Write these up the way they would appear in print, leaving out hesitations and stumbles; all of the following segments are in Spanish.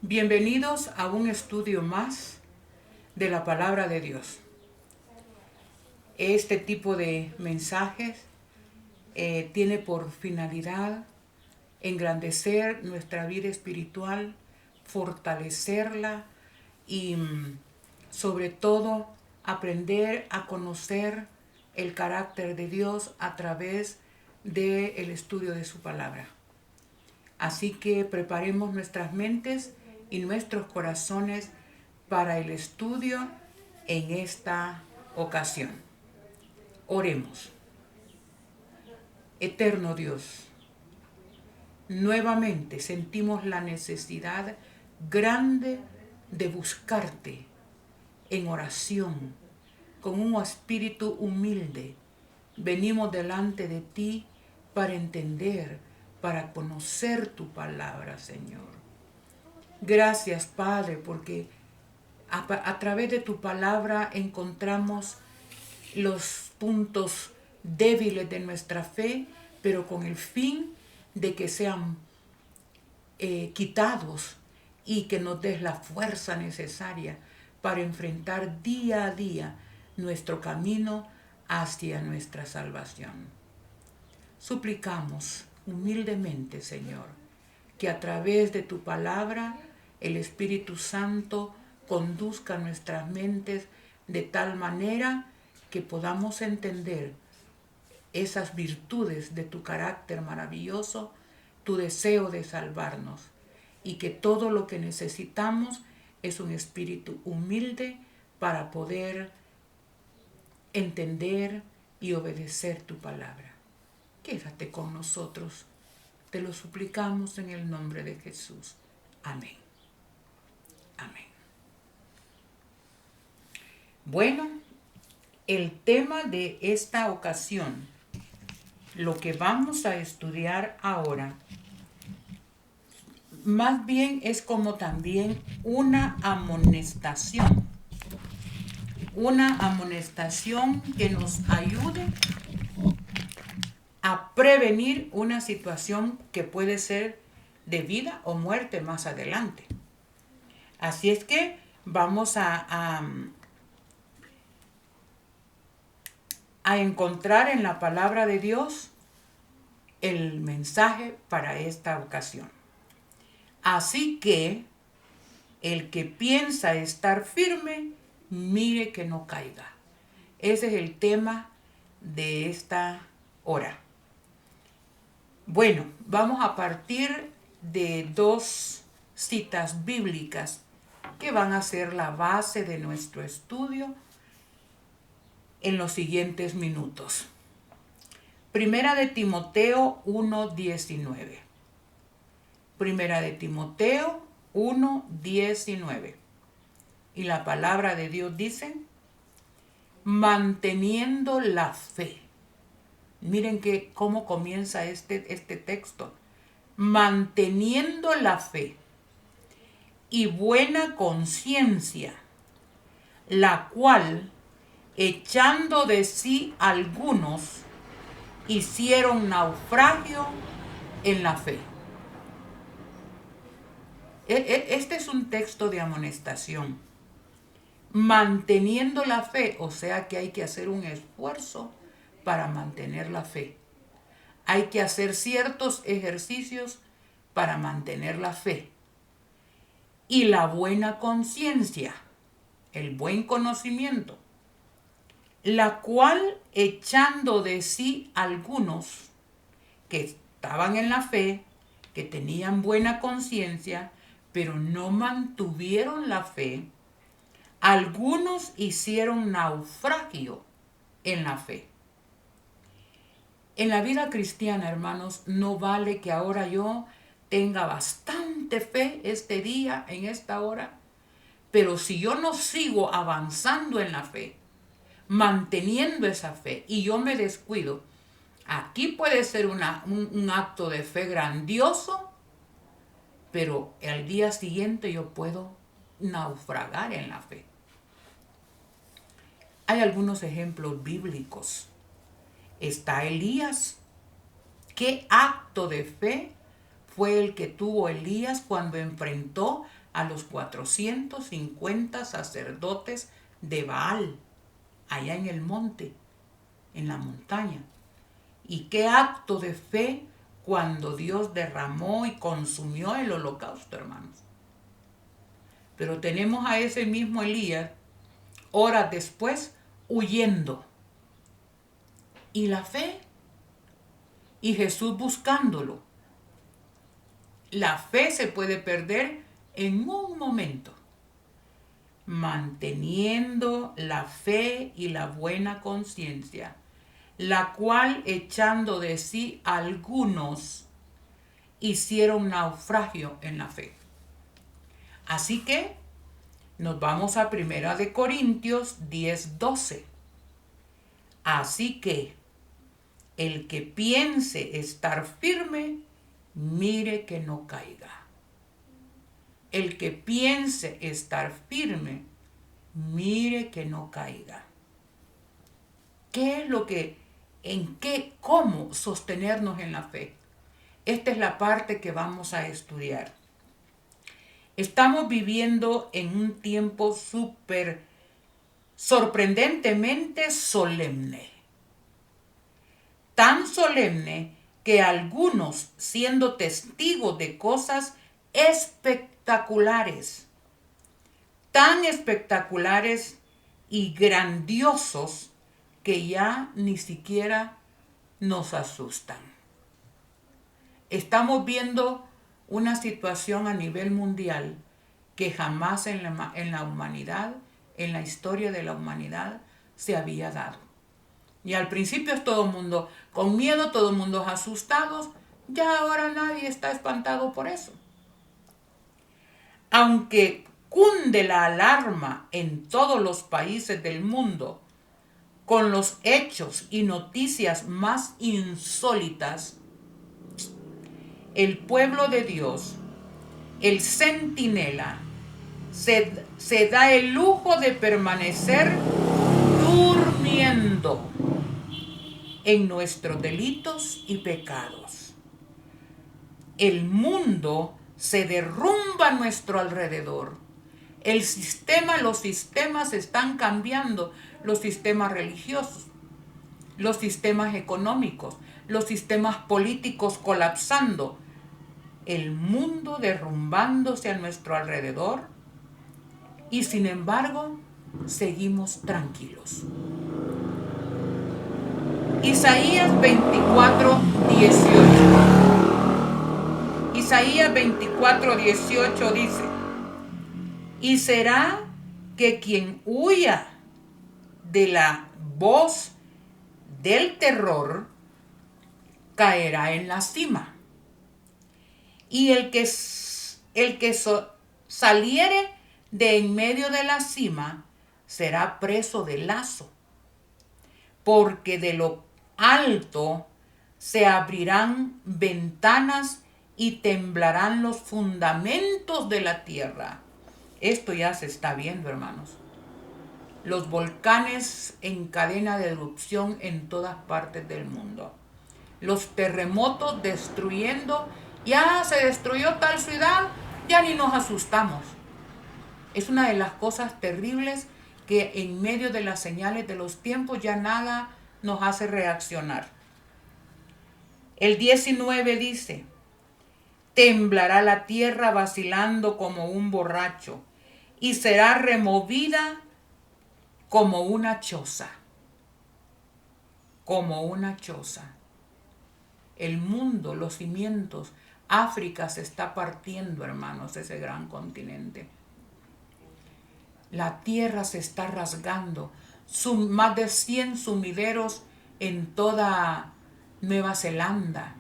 Bienvenidos a un estudio más de la palabra de Dios. Este tipo de mensajes tiene por finalidad engrandecer nuestra vida espiritual, fortalecerla y sobre todo aprender a conocer el carácter de Dios a través del estudio de su palabra. Así que preparemos nuestras mentes y nuestros corazones para el estudio en esta ocasión. Oremos. Eterno Dios, nuevamente sentimos la necesidad grande de buscarte en oración, con un espíritu humilde. Venimos delante de ti para entender, para conocer tu palabra, Señor. Gracias, Padre, porque a través de tu palabra encontramos los puntos débiles de nuestra fe, pero con el fin de que sean quitados y que nos des la fuerza necesaria para enfrentar día a día nuestro camino hacia nuestra salvación. Suplicamos humildemente, Señor, que a través de tu palabra el Espíritu Santo conduzca nuestras mentes de tal manera que podamos entender esas virtudes de tu carácter maravilloso, tu deseo de salvarnos, y que todo lo que necesitamos es un espíritu humilde para poder entender y obedecer tu palabra. Quédate con nosotros. Te lo suplicamos en el nombre de Jesús. Amén. Amén. Bueno, el tema de esta ocasión, lo que vamos a estudiar ahora, más bien es como también una amonestación que nos ayude a prevenir una situación que puede ser de vida o muerte más adelante. Así es que vamos a encontrar en la palabra de Dios el mensaje para esta ocasión. Así que el que piensa estar firme, mire que no caiga. Ese es el tema de esta hora. Bueno, vamos a partir de dos citas bíblicas que van a ser la base de nuestro estudio en los siguientes minutos. Primera de Timoteo 1:19. Primera de Timoteo 1:19. Y la palabra de Dios dice, manteniendo la fe. Miren cómo comienza este texto. Manteniendo la fe y buena conciencia, la cual, echando de sí algunos, hicieron naufragio en la fe. Este es un texto de amonestación. Manteniendo la fe, o sea que hay que hacer un esfuerzo para mantener la fe. Hay que hacer ciertos ejercicios para mantener la fe. Y la buena conciencia, el buen conocimiento, la cual, echando de sí algunos que estaban en la fe, que tenían buena conciencia, pero no mantuvieron la fe, algunos hicieron naufragio en la fe. En la vida cristiana, hermanos, no vale que ahora yo tenga bastante fe este día, en esta hora, pero si yo no sigo avanzando en la fe, manteniendo esa fe, y yo me descuido, aquí puede ser un acto de fe grandioso, pero al día siguiente yo puedo naufragar en la fe. Hay algunos ejemplos bíblicos. Está Elías. ¿Qué acto de fe fue el que tuvo Elías cuando enfrentó a los 450 sacerdotes de Baal, allá en el monte, en la montaña. Y qué acto de fe cuando Dios derramó y consumió el holocausto, hermanos. Pero tenemos a ese mismo Elías, horas después, huyendo. Y la fe, y Jesús buscándolo. La fe se puede perder en un momento. Manteniendo la fe y la buena conciencia, la cual echando de sí algunos hicieron naufragio en la fe. Así que nos vamos a 1 Corintios 10:12. Así que el que piense estar firme, mire que no caiga. El que piense estar firme, mire que no caiga. ¿Qué es lo que, cómo sostenernos en la fe? Esta es la parte que vamos a estudiar. Estamos viviendo en un tiempo sorprendentemente solemne. Tan solemne que algunos, siendo testigos de cosas espectaculares, tan espectaculares y grandiosos, que ya ni siquiera nos asustan. Estamos viendo una situación a nivel mundial que jamás en la humanidad, en la historia de la humanidad, se había dado. Y al principio es todo el mundo con miedo, todo el mundo asustados. Ya ahora nadie está espantado por eso. Aunque cunde la alarma en todos los países del mundo con los hechos y noticias más insólitas, el pueblo de Dios, el centinela, se da el lujo de permanecer durmiendo en nuestros delitos y pecados. El mundo se derrumba a nuestro alrededor. Los sistemas están cambiando, los sistemas religiosos, los sistemas económicos, los sistemas políticos colapsando, el mundo derrumbándose a nuestro alrededor, y sin embargo seguimos tranquilos. Isaías 24:18. Isaías 24:18 dice: y será que quien huya de la voz del terror caerá en la cima, y el que saliere de en medio de la cima será preso de lazo, porque de lo alto se abrirán ventanas y temblarán los fundamentos de la tierra. Esto ya se está viendo, hermanos. Los volcanes en cadena de erupción en todas partes del mundo. Los terremotos destruyendo. Ya se destruyó tal ciudad, ya ni nos asustamos. Es una de las cosas terribles que en medio de las señales de los tiempos ya nada nos hace reaccionar. El 19 dice: temblará la tierra vacilando como un borracho, y será removida como una choza. Como una choza. El mundo, los cimientos, África se está partiendo, hermanos, ese gran continente. La tierra se está rasgando. Más de 100 sumideros en toda Nueva Zelanda.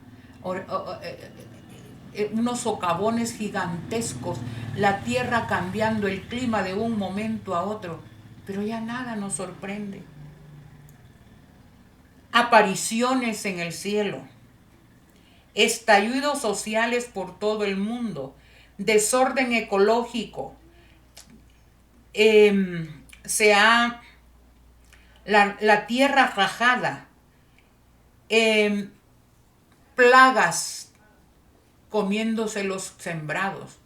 Unos socavones gigantescos. La tierra cambiando el clima de un momento a otro. Pero ya nada nos sorprende. Apariciones en el cielo. Estallidos sociales por todo el mundo. Desorden ecológico. La tierra rajada, plagas comiéndose los sembrados,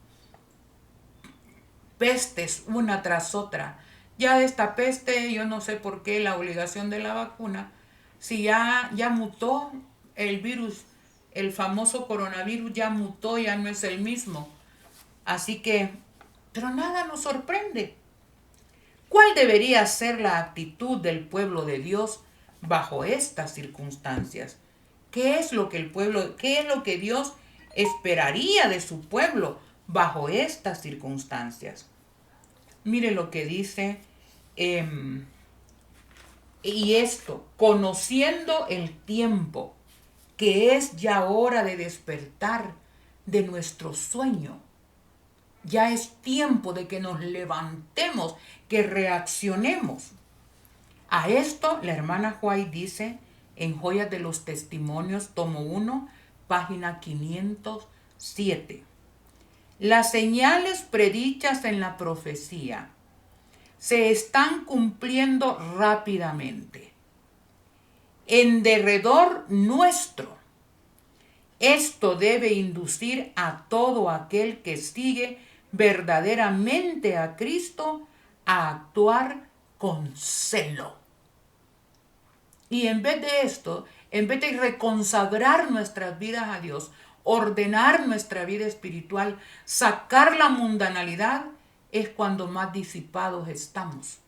pestes una tras otra. Ya esta peste, yo no sé por qué la obligación de la vacuna, si ya mutó el virus, el famoso coronavirus ya mutó, ya no es el mismo. Así que, pero nada nos sorprende. ¿Cuál debería ser la actitud del pueblo de Dios bajo estas circunstancias? ¿Qué es lo que Dios esperaría de su pueblo bajo estas circunstancias? Mire lo que dice, y esto, conociendo el tiempo, que es ya hora de despertar de nuestro sueño. Ya es tiempo de que nos levantemos, que reaccionemos. A esto la hermana White dice en Joyas de los Testimonios, tomo 1, página 507. Las señales predichas en la profecía se están cumpliendo rápidamente. En derredor nuestro. Esto debe inducir a todo aquel que sigue verdaderamente a Cristo a actuar con celo. Y en vez de esto, en vez de reconsagrar nuestras vidas a Dios, ordenar nuestra vida espiritual, sacar la mundanalidad, es cuando más disipados estamos.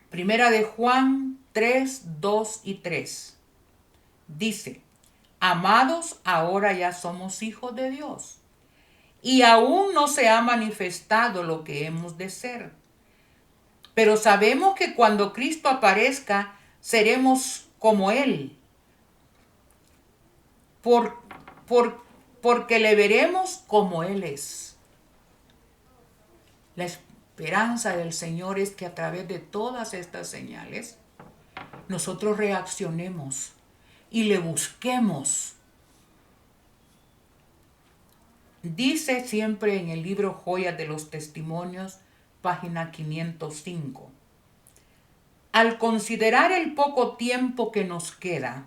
Primera de Juan 3, 2 y 3. Dice, amados, ahora ya somos hijos de Dios, y aún no se ha manifestado lo que hemos de ser. Pero sabemos que cuando Cristo aparezca, seremos como Él, porque le veremos como Él es. La esperanza del Señor es que a través de todas estas señales, nosotros reaccionemos y le busquemos. Dice siempre en el libro Joyas de los Testimonios, página 505. Al considerar el poco tiempo que nos queda,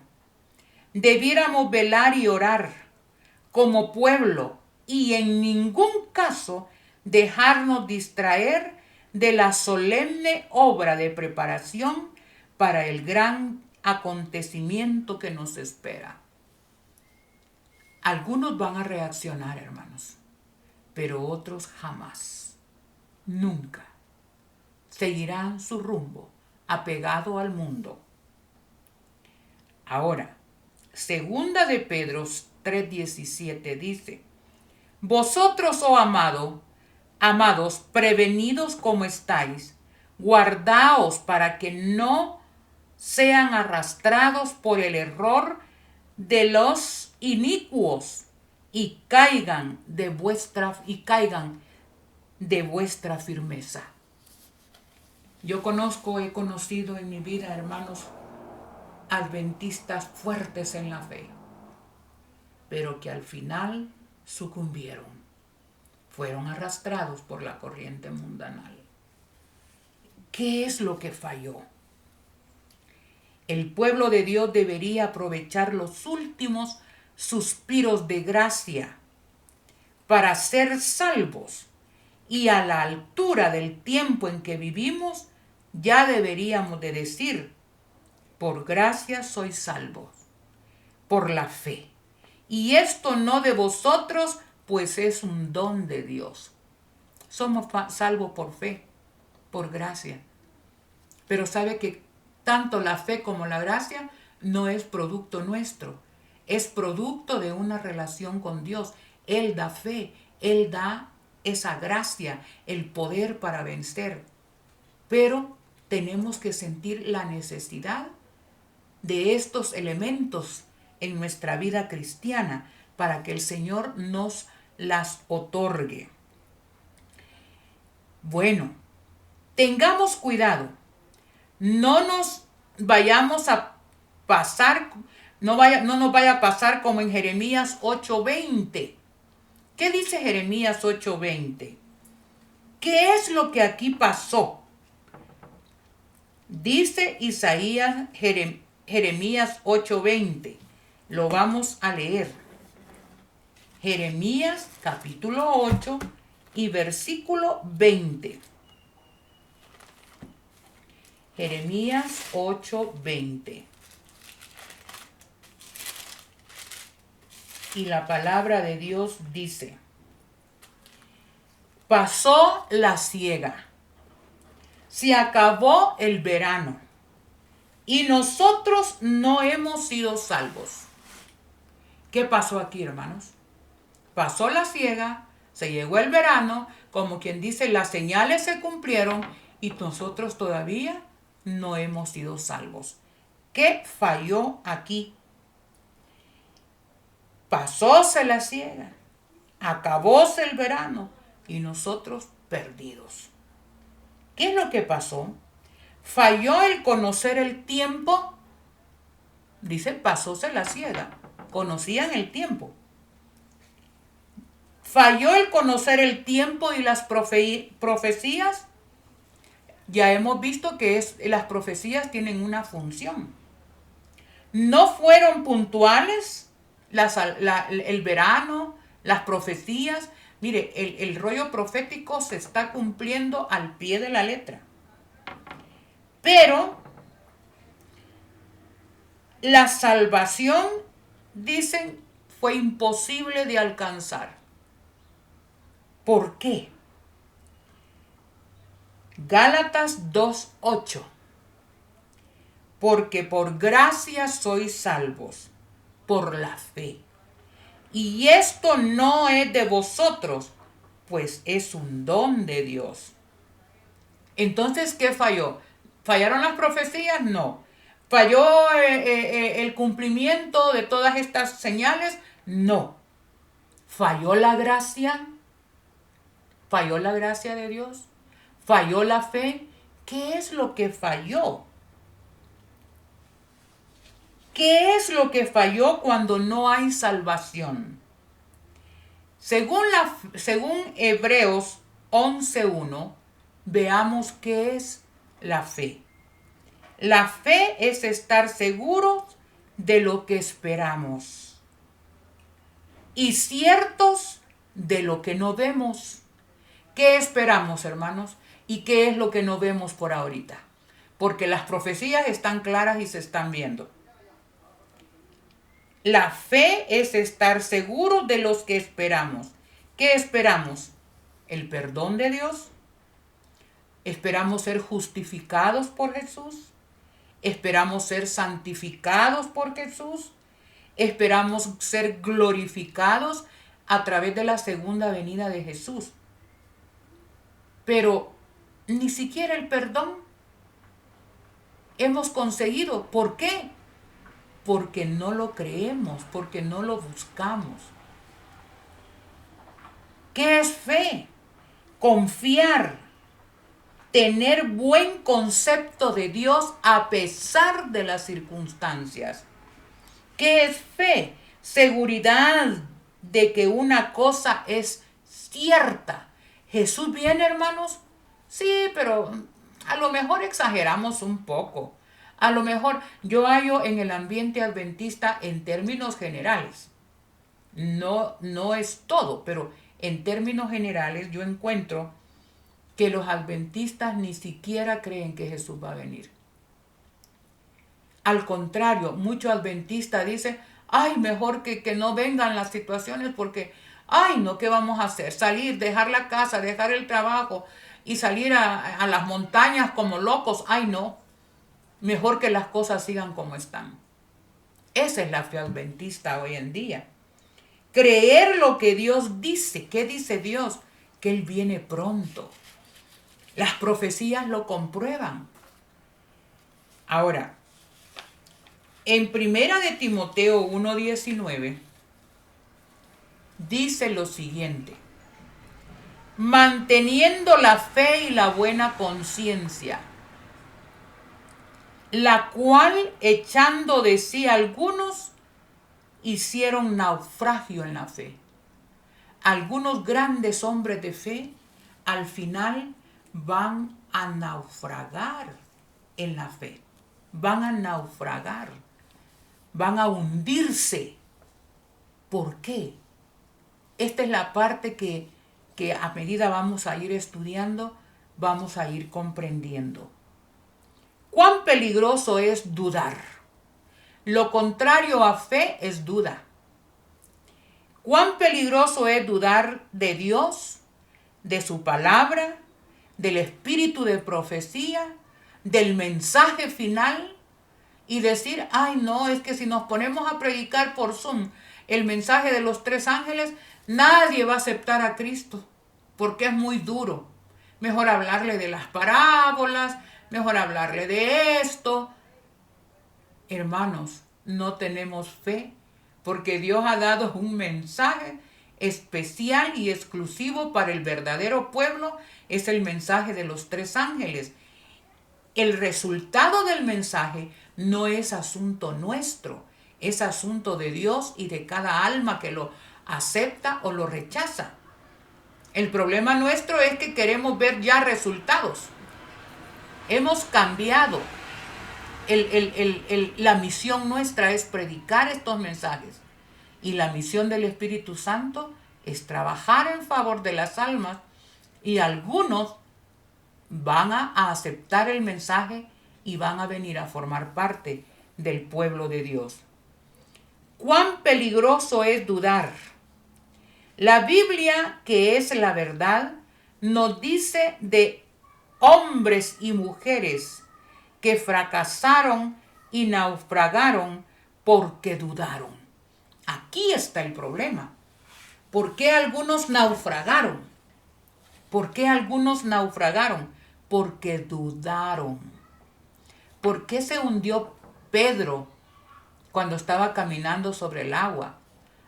debiéramos velar y orar como pueblo y en ningún caso dejarnos distraer de la solemne obra de preparación para el gran acontecimiento que nos espera. Algunos van a reaccionar, hermanos, pero otros jamás, nunca. Seguirán su rumbo apegado al mundo. Ahora, segunda de Pedro 3:17 dice, vosotros, oh amados, prevenidos como estáis, guardaos para que no sean arrastrados por el error de los inicuos y caigan de vuestra firmeza. Yo he conocido en mi vida, hermanos, adventistas fuertes en la fe, pero que al final sucumbieron, fueron arrastrados por la corriente mundanal. ¿Qué es lo que falló? El pueblo de Dios debería aprovechar los últimos suspiros de gracia para ser salvos, y a la altura del tiempo en que vivimos ya deberíamos de decir, por gracia sois salvos, por la fe. Y esto no de vosotros, pues es un don de Dios. Somos salvos por fe, por gracia. Pero sabe que tanto la fe como la gracia no es producto nuestro, es producto de una relación con Dios. Él da fe, Él da esa gracia, el poder para vencer. Pero tenemos que sentir la necesidad de estos elementos en nuestra vida cristiana para que el Señor nos las otorgue. Bueno, tengamos cuidado. No nos vayamos a pasar, no nos vaya a pasar como en Jeremías 8:20. ¿Qué dice Jeremías 8:20? ¿Qué es lo que aquí pasó? Dice Jeremías 8:20. Lo vamos a leer. Jeremías capítulo 8 y versículo 20. Jeremías 8:20. Y la palabra de Dios dice: pasó la siega, se acabó el verano, y nosotros no hemos sido salvos. ¿Qué pasó aquí, hermanos? Pasó la siega, se llegó el verano, como quien dice, las señales se cumplieron y nosotros todavía no hemos sido salvos. ¿Qué falló aquí? Pasóse la siega, acabóse el verano y nosotros perdidos. ¿Qué es lo que pasó? Falló el conocer el tiempo. Dice, pasóse la siega. Conocían el tiempo. Falló el conocer el tiempo y las profecías. Ya hemos visto que las profecías tienen una función. No fueron puntuales el verano, las profecías. Mire, el rollo profético se está cumpliendo al pie de la letra. Pero la salvación, dicen, fue imposible de alcanzar. ¿Por qué? Gálatas 2:8. Porque por gracia sois salvos, por la fe. Y esto no es de vosotros, pues es un don de Dios. Entonces, ¿qué falló? ¿Fallaron las profecías? No. ¿Falló el cumplimiento de todas estas señales? No. ¿Falló la gracia? ¿Falló la gracia de Dios? ¿Falló la fe? ¿Qué es lo que falló? ¿Qué es lo que falló cuando no hay salvación? Según Hebreos 11:1, veamos qué es la fe. La fe es estar seguros de lo que esperamos y ciertos de lo que no vemos. ¿Qué esperamos, hermanos? ¿Y qué es lo que no vemos por ahorita? Porque las profecías están claras y se están viendo. La fe es estar seguros de los que esperamos. ¿Qué esperamos? El perdón de Dios. Esperamos ser justificados por Jesús. Esperamos ser santificados por Jesús. Esperamos ser glorificados a través de la segunda venida de Jesús. Pero ni siquiera el perdón hemos conseguido. ¿Por qué? Porque no lo creemos, porque no lo buscamos. ¿Qué es fe? Confiar, tener buen concepto de Dios a pesar de las circunstancias. ¿Qué es fe? Seguridad de que una cosa es cierta. ¿Jesús viene, hermanos? Sí, pero a lo mejor exageramos un poco. A lo mejor yo hallo en el ambiente adventista en términos generales. No es todo, pero en términos generales yo encuentro que los adventistas ni siquiera creen que Jesús va a venir. Al contrario, muchos adventistas dicen, ay, mejor que no vengan las situaciones porque, ay, no, ¿qué vamos a hacer? Salir, dejar la casa, dejar el trabajo y salir a las montañas como locos. Ay, no, mejor que las cosas sigan como están. Esa es la fe adventista hoy en día. Creer lo que Dios dice. ¿Qué dice Dios? Que Él viene pronto. Las profecías lo comprueban. Ahora, en Primera de Timoteo 1:19 dice lo siguiente: manteniendo la fe y la buena conciencia, la cual echando de sí algunos hicieron naufragio en la fe. Algunos grandes hombres de fe al final van a naufragar en la fe. Van a naufragar. Van a hundirse. ¿Por qué? Esta es la parte que a medida vamos a ir estudiando, vamos a ir comprendiendo. ¿Cuán peligroso es dudar? Lo contrario a fe es duda. ¿Cuán peligroso es dudar de Dios, de su palabra, del espíritu de profecía, del mensaje final? Y decir, ay no, es que si nos ponemos a predicar por Zoom el mensaje de los 3 ángeles, nadie va a aceptar a Cristo, porque es muy duro. Mejor hablarle de las parábolas, mejor hablarle de esto. Hermanos, no tenemos fe, porque Dios ha dado un mensaje especial y exclusivo para el verdadero pueblo, es el mensaje de los 3 ángeles. El resultado del mensaje no es asunto nuestro, es asunto de Dios y de cada alma que lo acepta o lo rechaza. El problema nuestro es que queremos ver ya resultados. Hemos cambiado. La misión nuestra es predicar estos mensajes. Y la misión del Espíritu Santo es trabajar en favor de las almas. Y algunos van a aceptar el mensaje y van a venir a formar parte del pueblo de Dios. ¿Cuán peligroso es dudar? La Biblia, que es la verdad, nos dice de hombres y mujeres que fracasaron y naufragaron porque dudaron. Aquí está el problema. ¿Por qué algunos naufragaron? ¿Por qué algunos naufragaron? Porque dudaron. ¿Por qué se hundió Pedro cuando estaba caminando sobre el agua?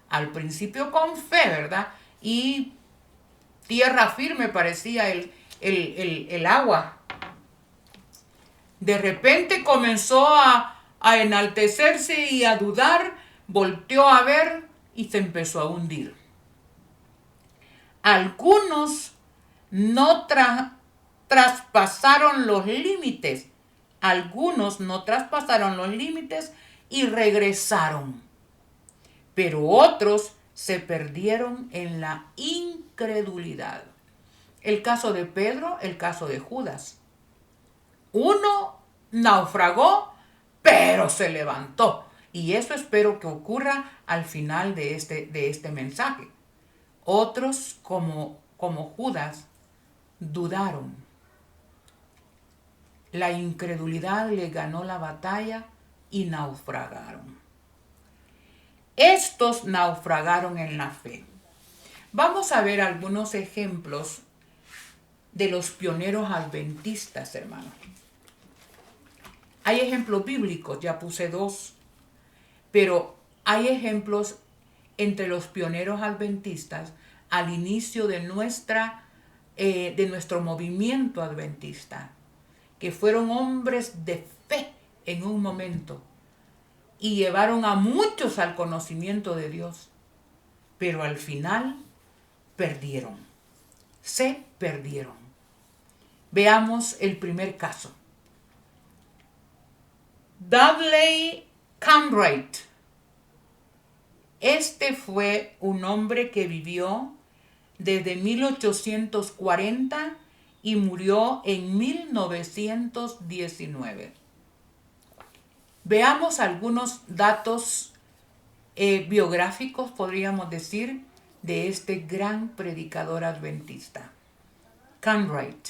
Al principio con fe, ¿verdad? Y tierra firme parecía el agua. De repente comenzó a enaltecerse y a dudar, volteó a ver y se empezó a hundir. Algunos no traspasaron los límites. Algunos no traspasaron los límites y regresaron. Pero otros se perdieron en la incredulidad. El caso de Pedro, el caso de Judas. Uno naufragó, pero se levantó. Y eso espero que ocurra al final de este mensaje. Otros, como Judas, dudaron. La incredulidad le ganó la batalla y naufragaron. Estos naufragaron en la fe. Vamos a ver algunos ejemplos de los pioneros adventistas, hermanos. Hay ejemplos bíblicos, ya puse 2, pero hay ejemplos entre los pioneros adventistas al inicio de nuestro movimiento adventista, que fueron hombres de fe en un momento y llevaron a muchos al conocimiento de Dios, pero al final se perdieron. Veamos el primer caso. Dudley Cartwright. Este fue un hombre que vivió desde 1840 y murió en 1919. Veamos algunos datos biográficos, podríamos decir, de este gran predicador adventista. Cartwright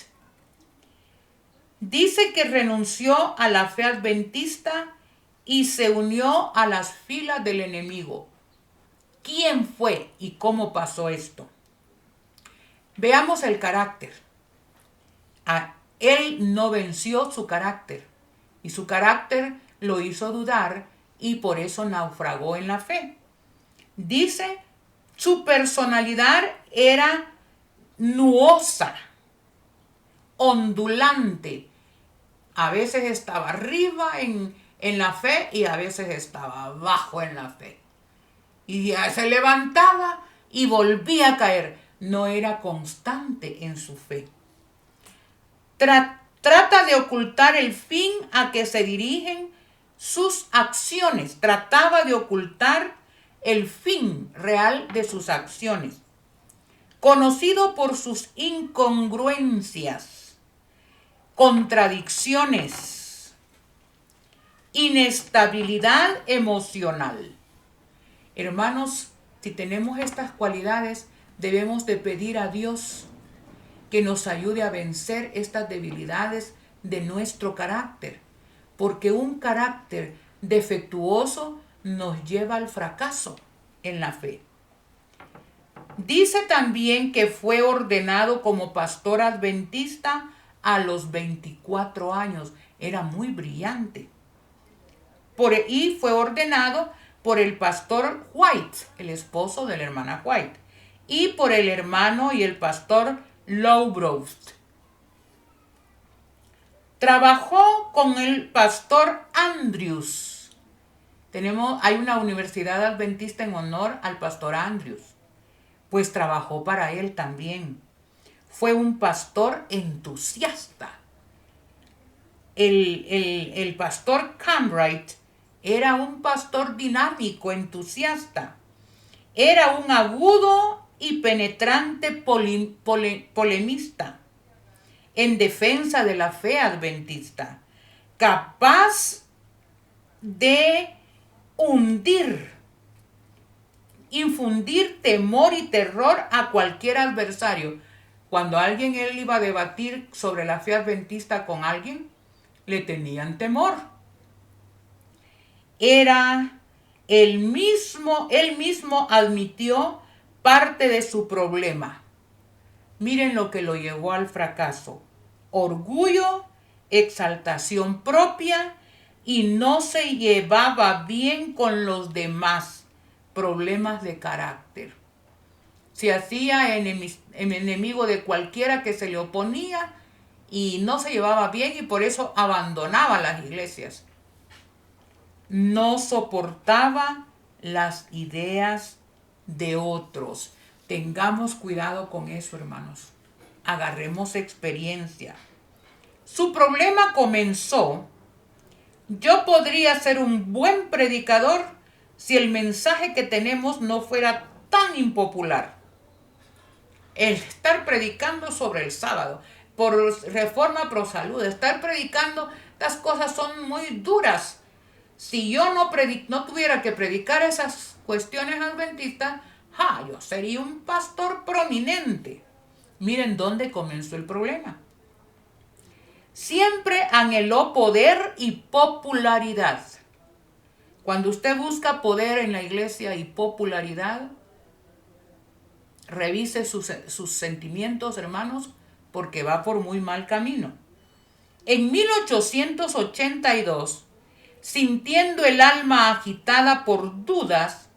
dice que renunció a la fe adventista y se unió a las filas del enemigo. ¿Quién fue y cómo pasó esto? Veamos el carácter. Él no venció su carácter y su carácter lo hizo dudar y por eso naufragó en la fe. Dice, su personalidad era nuosa, ondulante. A veces estaba arriba en la fe y a veces estaba abajo en la fe. Y ya se levantaba y volvía a caer. No era constante en su fe. Trata de ocultar el fin a que se dirigen sus acciones. Trataba de ocultar el fin real de sus acciones. conocido por sus incongruencias, contradicciones, inestabilidad emocional. Hermanos, si tenemos estas cualidades, debemos de pedir a Dios que nos ayude a vencer estas debilidades de nuestro carácter, porque un carácter defectuoso nos lleva al fracaso en la fe. Dice también que fue ordenado como pastor adventista a los 24 años. Era muy brillante. Y fue ordenado por el pastor White, el esposo de la hermana White, y por el hermano y el pastor Lowbrough. Trabajó con el pastor Andrews. Hay una universidad adventista en honor al pastor Andrews, pues trabajó para él también. Fue un pastor entusiasta. El pastor Cambright era un pastor dinámico, entusiasta. Era un agudo y penetrante polemista en defensa de la fe adventista, capaz de infundir temor y terror a cualquier adversario. Cuando él iba a debatir sobre la fe adventista con alguien, le tenían temor. Él mismo admitió parte de su problema. Miren lo que lo llevó al fracaso: orgullo, exaltación propia, y no se llevaba bien con los demás. Problemas de carácter. Se hacía enemigo de cualquiera que se le oponía y no se llevaba bien, y por eso abandonaba las iglesias. No soportaba las ideas de otros. Tengamos cuidado con eso, hermanos. Agarremos experiencia. Su problema comenzó: yo podría ser un buen predicador si el mensaje que tenemos no fuera tan impopular. El estar predicando sobre el sábado, por reforma pro salud, estar predicando, estas cosas son muy duras. Si yo no tuviera que predicar esas cuestiones adventistas, yo sería un pastor prominente. Miren dónde comenzó el problema. Siempre anheló poder y popularidad. Cuando usted busca poder en la iglesia y popularidad, revise sus sentimientos, hermanos, porque va por muy mal camino. En 1882, sintiendo el alma agitada por dudas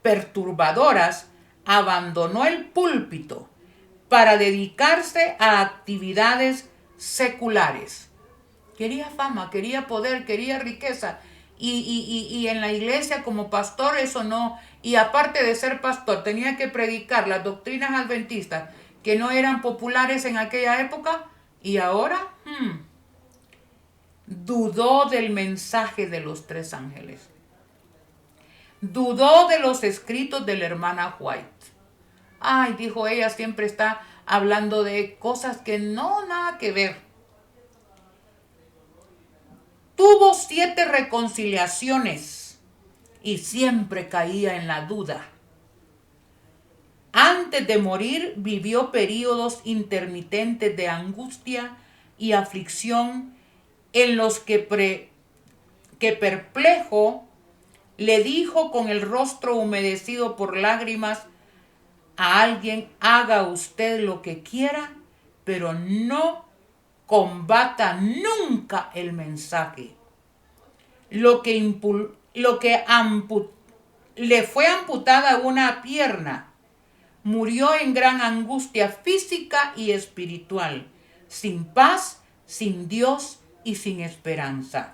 perturbadoras, abandonó el púlpito para dedicarse a actividades seculares. Quería fama, quería poder, quería riqueza. Y en la iglesia como pastor eso no. Y aparte de ser pastor, tenía que predicar las doctrinas adventistas que no eran populares en aquella época. Y ahora dudó del mensaje de los 3 ángeles. Dudó de los escritos de la hermana White. Dijo ella, siempre está hablando de cosas que no, nada que ver. Tuvo 7 reconciliaciones y siempre caía en la duda. Antes de morir vivió períodos intermitentes de angustia y aflicción en los que perplejo le dijo con el rostro humedecido por lágrimas a alguien: haga usted lo que quiera, pero no combata nunca el mensaje. Le fue amputada una pierna. Murió en gran angustia física y espiritual, sin paz, sin Dios y sin esperanza.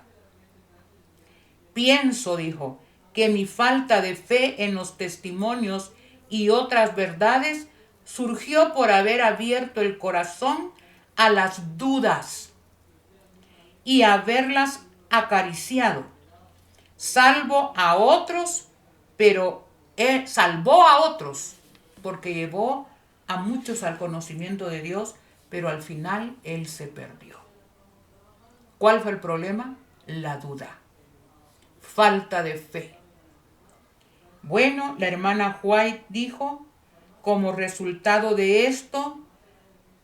Pienso, dijo, que mi falta de fe en los testimonios y otras verdades surgió por haber abierto el corazón a las dudas y haberlas acariciado. Salvó a otros, pero porque llevó a muchos al conocimiento de Dios, pero al final él se perdió. ¿Cuál fue el problema? La duda, falta de fe. Bueno, la hermana White dijo, como resultado de esto,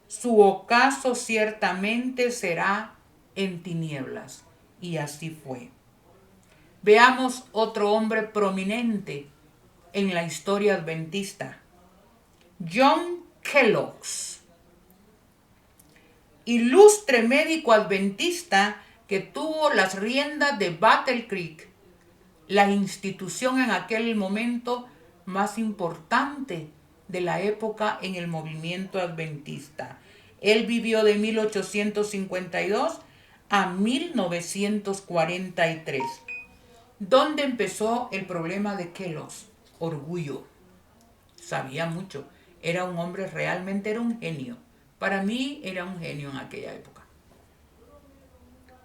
su ocaso ciertamente será en tinieblas. Y así fue. Veamos otro hombre prominente en la historia adventista. John Kellogg, ilustre médico adventista que tuvo las riendas de Battle Creek, la institución en aquel momento más importante de la época en el movimiento adventista. Él vivió de 1852 a 1943. ¿Dónde empezó el problema de Kellogg? Orgullo. Sabía mucho. Era un hombre, realmente era un genio. Para mí era un genio en aquella época.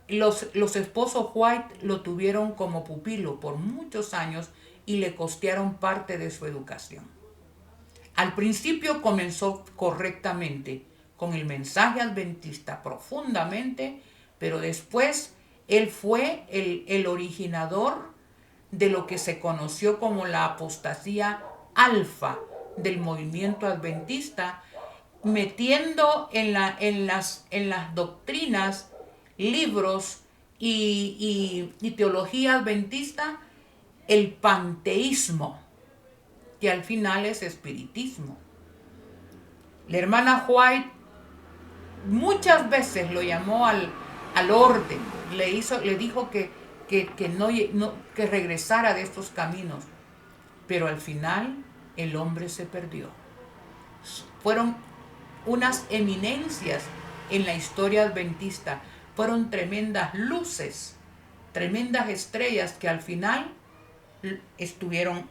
Los esposos White lo tuvieron como pupilo por muchos años y le costearon parte de su educación. Al principio comenzó correctamente con el mensaje adventista profundamente, pero después él fue el originador de lo que se conoció como la apostasía alfa del movimiento adventista, metiendo en las doctrinas, libros y teología adventista el panteísmo, que al final es espiritismo. La hermana White muchas veces lo llamó al orden, le dijo que regresara de estos caminos, pero al final el hombre se perdió. Fueron unas eminencias en la historia adventista, fueron tremendas luces, tremendas estrellas que al final estuvieron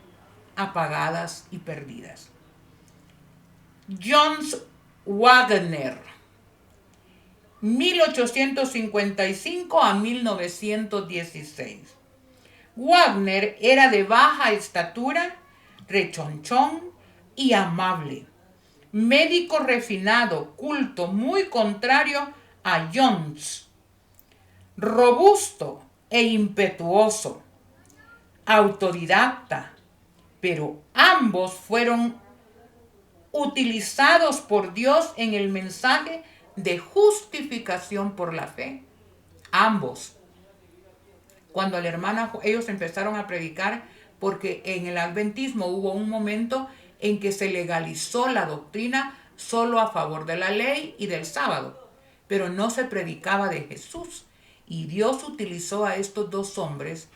apagadas y perdidas. John Wagner, 1855 a 1916. Wagner era de baja estatura, rechonchón y amable. Médico refinado, culto, muy contrario a Jones. Robusto e impetuoso. Autodidacta. Pero ambos fueron utilizados por Dios en el mensaje de justificación por la fe. Ambos. Cuando la hermana, ellos empezaron a predicar, porque en el adventismo hubo un momento en que se legalizó la doctrina solo a favor de la ley y del sábado, pero no se predicaba de Jesús. Y Dios utilizó a estos dos hombres,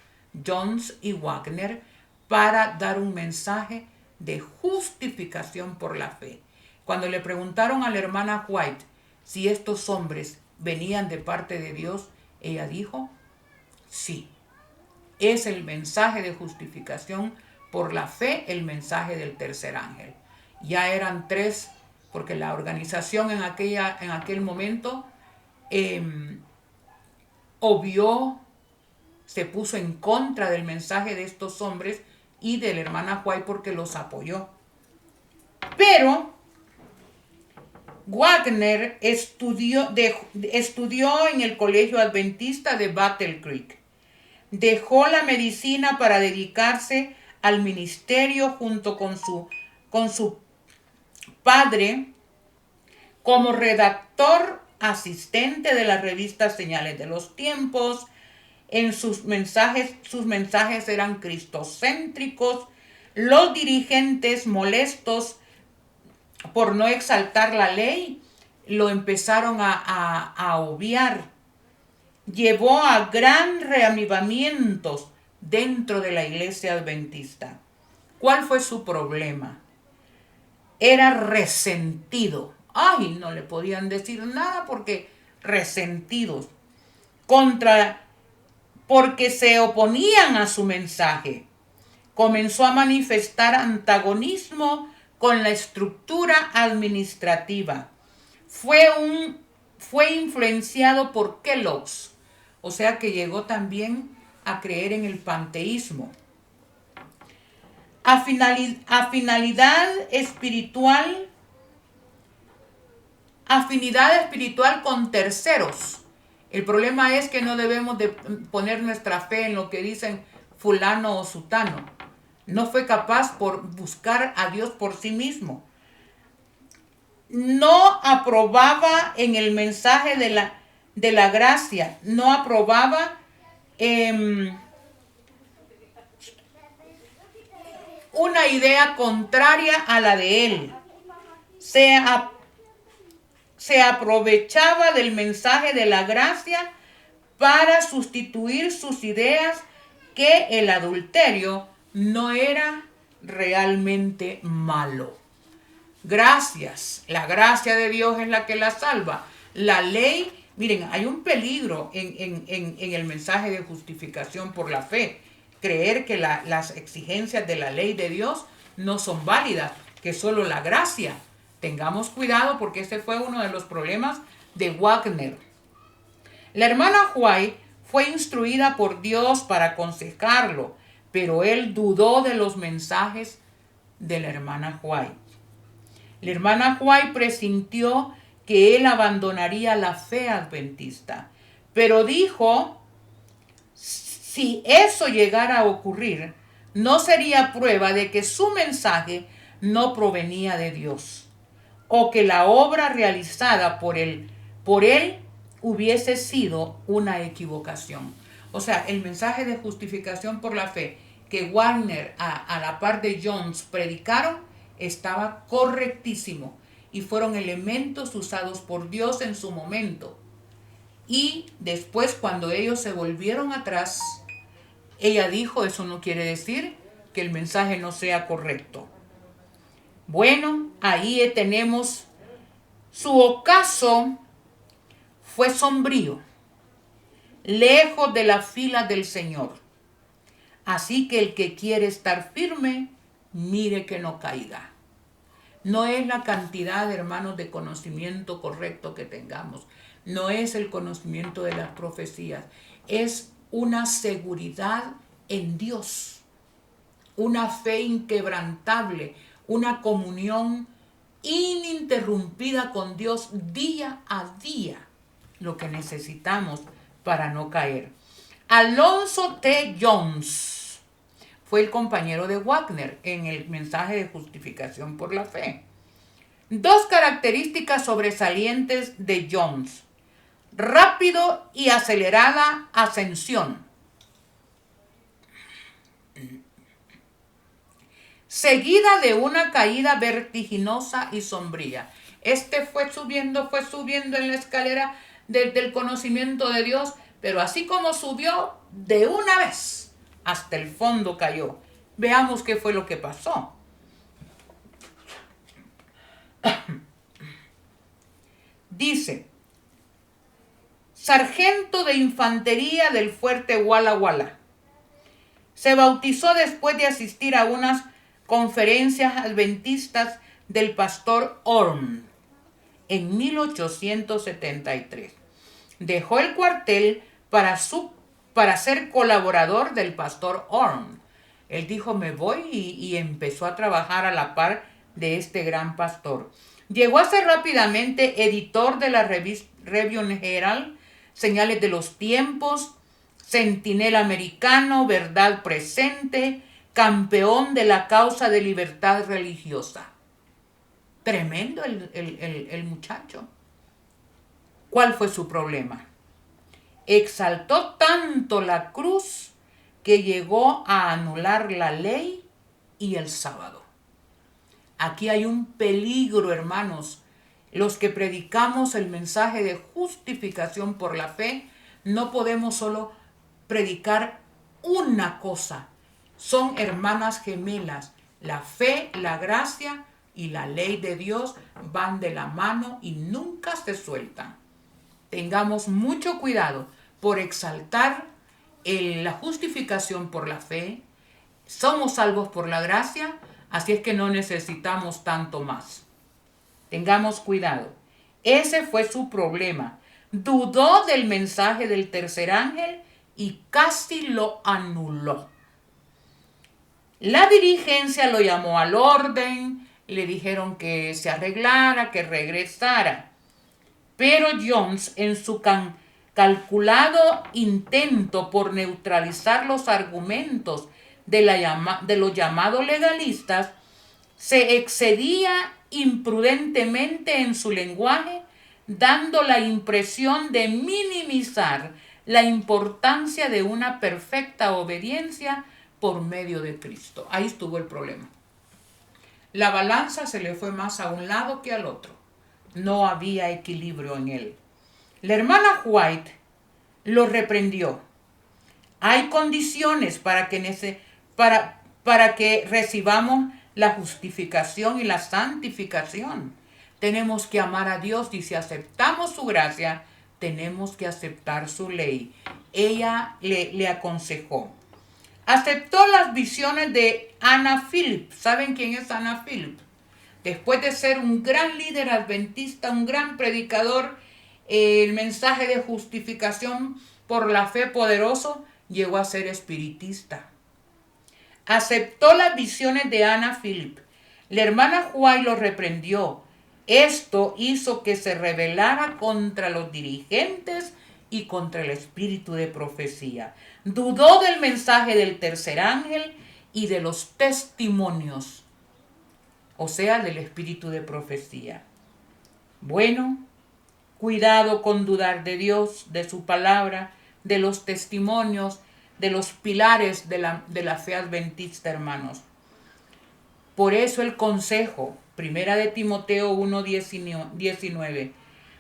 Jones y Wagner, para dar un mensaje de justificación por la fe. Cuando le preguntaron a la hermana White si estos hombres venían de parte de Dios, ella dijo, sí, es el mensaje de justificación por la fe, el mensaje del tercer ángel. Ya eran tres, porque la organización en aquel momento obvió, se puso en contra del mensaje de estos hombres y de la hermana White porque los apoyó. Pero Wagner estudió en el colegio adventista de Battle Creek. Dejó la medicina para dedicarse al ministerio junto con su padre como redactor asistente de la revista Señales de los Tiempos. En sus mensajes eran cristocéntricos. Los dirigentes, molestos por no exaltar la ley, lo empezaron a obviar. Llevó a gran reavivamientos dentro de la iglesia adventista. ¿Cuál fue su problema? Era resentido. Ay, no le podían decir nada porque resentidos porque se oponían a su mensaje. Comenzó a manifestar antagonismo con la estructura administrativa. Fue influenciado por Kellogg, o sea que llegó también a creer en el panteísmo. Afinidad espiritual, afinidad espiritual con terceros. El problema es que no debemos de poner nuestra fe en lo que dicen fulano o sutano. No fue capaz por buscar a Dios por sí mismo. No aprobaba en el mensaje de la gracia, no aprobaba una idea contraria a la de él. Se aprovechaba del mensaje de la gracia para sustituir sus ideas que el adulterio no era realmente malo. Gracias, la gracia de Dios es la que la salva. La ley, miren, hay un peligro en el mensaje de justificación por la fe. Creer que las exigencias de la ley de Dios no son válidas, que solo la gracia. Tengamos cuidado porque ese fue uno de los problemas de Wagner. La hermana White fue instruida por Dios para aconsejarlo, pero él dudó de los mensajes de la hermana White. La hermana White presintió que él abandonaría la fe adventista, pero dijo, si eso llegara a ocurrir, no sería prueba de que su mensaje no provenía de Dios, o que la obra realizada por él hubiese sido una equivocación. O sea, el mensaje de justificación por la fe que Wagner a la par de Jones predicaron estaba correctísimo y fueron elementos usados por Dios en su momento. Y después, cuando ellos se volvieron atrás, ella dijo, eso no quiere decir que el mensaje no sea correcto. Bueno, ahí tenemos su ocaso fue sombrío, lejos de la fila del Señor. Así que el que quiere estar firme, mire que no caiga. No es la cantidad, hermanos, de conocimiento correcto que tengamos. No es el conocimiento de las profecías. Es una seguridad en Dios. Una fe inquebrantable. Una comunión ininterrumpida con Dios día a día. Lo que necesitamos para no caer. Alonzo T. Jones fue el compañero de Wagner en el mensaje de justificación por la fe. Dos características sobresalientes de Jones: rápido y acelerada ascensión, seguida de una caída vertiginosa y sombría. Fue subiendo en la escalera del conocimiento de Dios, pero así como subió, de una vez hasta el fondo cayó. Veamos qué fue lo que pasó. Dice, sargento de infantería del fuerte Walla Walla. Se bautizó después de asistir a unas conferencias adventistas del pastor Orm en 1873. Dejó el cuartel para ser colaborador del pastor Orm. Él dijo, me voy, y empezó a trabajar a la par de este gran pastor. Llegó a ser rápidamente editor de la Review Herald, Señales de los Tiempos, Centinela Americano, Verdad Presente, campeón de la causa de libertad religiosa. Tremendo el muchacho. ¿Cuál fue su problema? Exaltó tanto la cruz que llegó a anular la ley y el sábado. Aquí hay un peligro, hermanos. Los que predicamos el mensaje de justificación por la fe, no podemos solo predicar una cosa. Son hermanas gemelas. La fe, la gracia y la ley de Dios van de la mano y nunca se sueltan. Tengamos mucho cuidado por exaltar la justificación por la fe. Somos salvos por la gracia, así es que no necesitamos tanto más. Tengamos cuidado. Ese fue su problema. Dudó del mensaje del tercer ángel y casi lo anuló. La dirigencia lo llamó al orden, le dijeron que se arreglara, que regresara. Pero Jones, en su calculado intento por neutralizar los argumentos de los llamados legalistas, se excedía imprudentemente en su lenguaje, dando la impresión de minimizar la importancia de una perfecta obediencia por medio de Cristo. Ahí estuvo el problema. La balanza se le fue más a un lado que al otro. No había equilibrio en él. La hermana White lo reprendió. Hay condiciones para que recibamos la justificación y la santificación. Tenemos que amar a Dios y si aceptamos su gracia, tenemos que aceptar su ley. Ella le aconsejó. Aceptó las visiones de Anna Phillips. ¿Saben quién es Anna Phillips? Después de ser un gran líder adventista, un gran predicador, el mensaje de justificación por la fe poderoso, llegó a ser espiritista. Aceptó las visiones de Anna Phillips. La hermana White lo reprendió. Esto hizo que se rebelara contra los dirigentes y contra el espíritu de profecía. Dudó del mensaje del tercer ángel y de los testimonios, o sea, del espíritu de profecía. Bueno, cuidado con dudar de Dios, de su palabra, de los testimonios, de los pilares de la fe adventista, hermanos. Por eso el consejo, 1 de Timoteo 1:19,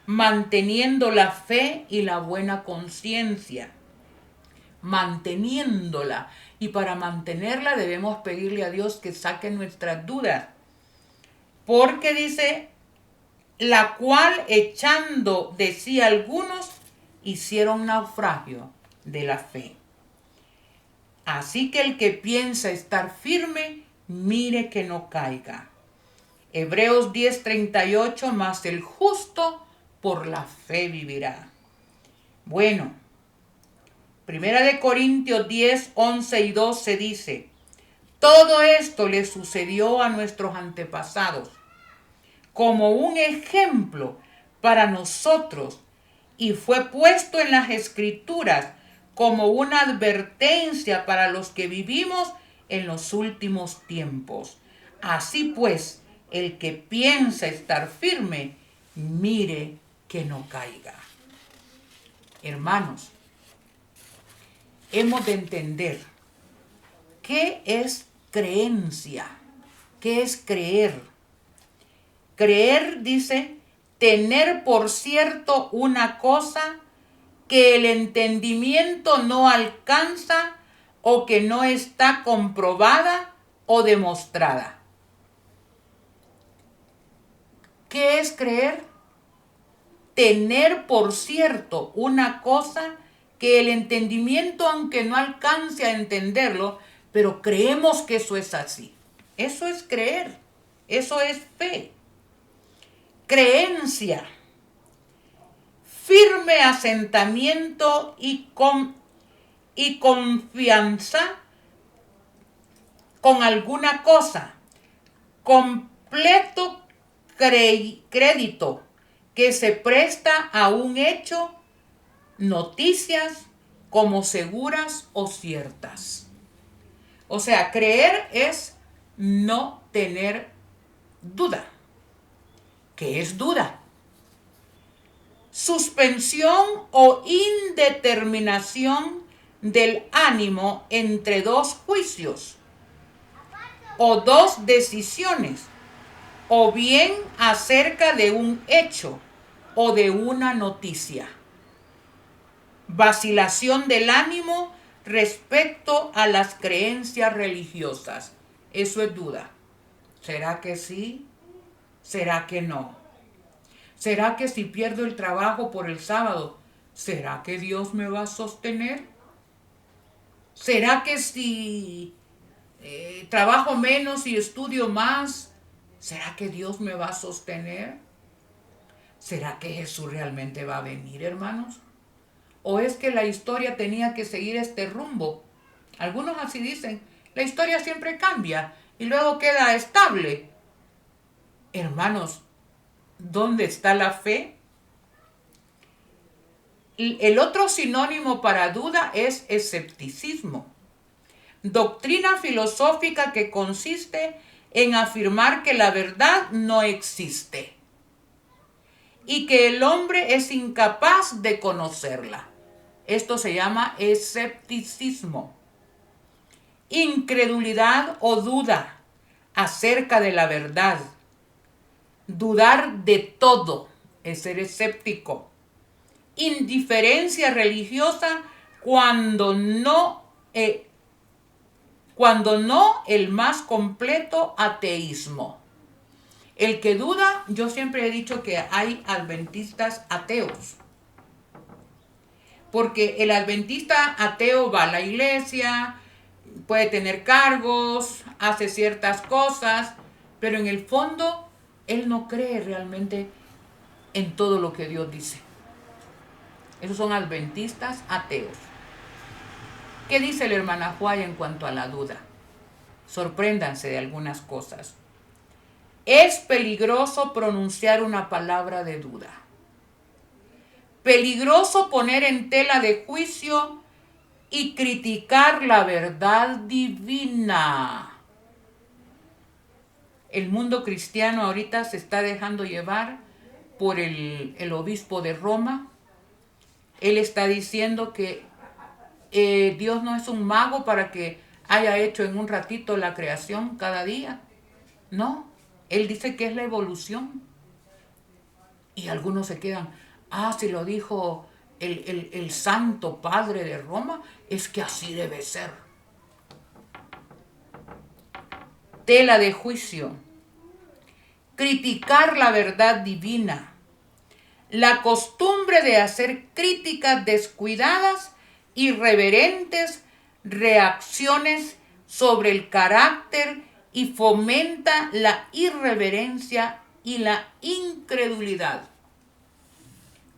manteniendo la fe y la buena conciencia. Manteniéndola. Y para mantenerla debemos pedirle a Dios que saque nuestras dudas. Porque dice, la cual echando de sí algunos, hicieron naufragio de la fe. Así que el que piensa estar firme, mire que no caiga. Hebreos 10:38, mas el justo por la fe vivirá. Bueno, 1 de Corintios 10:11 y 12 dice, todo esto le sucedió a nuestros antepasados como un ejemplo para nosotros y fue puesto en las Escrituras como una advertencia para los que vivimos en los últimos tiempos. Así pues, el que piensa estar firme, mire que no caiga. Hermanos, hemos de entender qué es creencia, qué es creer. Creer, dice, tener por cierto una cosa que el entendimiento no alcanza o que no está comprobada o demostrada. ¿Qué es creer? Tener por cierto una cosa que el entendimiento, aunque no alcance a entenderlo, pero creemos que eso es así. Eso es creer, eso es fe. Creencia, firme asentamiento y confianza con alguna cosa, completo crédito que se presta a un hecho, noticias como seguras o ciertas. O sea, creer es no tener duda. ¿Qué es duda? Suspensión o indeterminación del ánimo entre dos juicios o dos decisiones, o bien acerca de un hecho o de una noticia. Vacilación del ánimo respecto a las creencias religiosas. Eso es duda. ¿Será que sí? ¿Será que no? ¿Será que si pierdo el trabajo por el sábado, será que Dios me va a sostener? ¿Será que si trabajo menos y estudio más, será que Dios me va a sostener? ¿Será que Jesús realmente va a venir, hermanos? ¿O es que la historia tenía que seguir este rumbo? Algunos así dicen, La historia siempre cambia y luego queda estable. Hermanos, ¿dónde está la fe? El otro sinónimo para duda es escepticismo. Doctrina filosófica que consiste en afirmar que la verdad no existe y que el hombre es incapaz de conocerla. Esto se llama escepticismo. Incredulidad o duda acerca de la verdad. Dudar de todo es ser escéptico. Indiferencia religiosa cuando no el más completo ateísmo. El que duda, yo siempre he dicho que hay adventistas ateos. Porque el adventista ateo va a la iglesia, puede tener cargos, hace ciertas cosas, pero en el fondo él no cree realmente en todo lo que Dios dice. Esos son adventistas ateos. ¿Qué dice la hermana Juárez en cuanto a la duda? Sorpréndanse de algunas cosas. Es peligroso pronunciar una palabra de duda. Peligroso poner en tela de juicio y criticar la verdad divina. El mundo cristiano ahorita se está dejando llevar por el obispo de Roma. Él está diciendo que Dios no es un mago para que haya hecho en un ratito la creación cada día. No, él dice que es la evolución. Y algunos se quedan, si lo dijo el Santo Padre de Roma, es que así debe ser. Tela de juicio. Criticar la verdad divina. La costumbre de hacer críticas descuidadas, irreverentes reacciones sobre el carácter y fomenta la irreverencia y la incredulidad.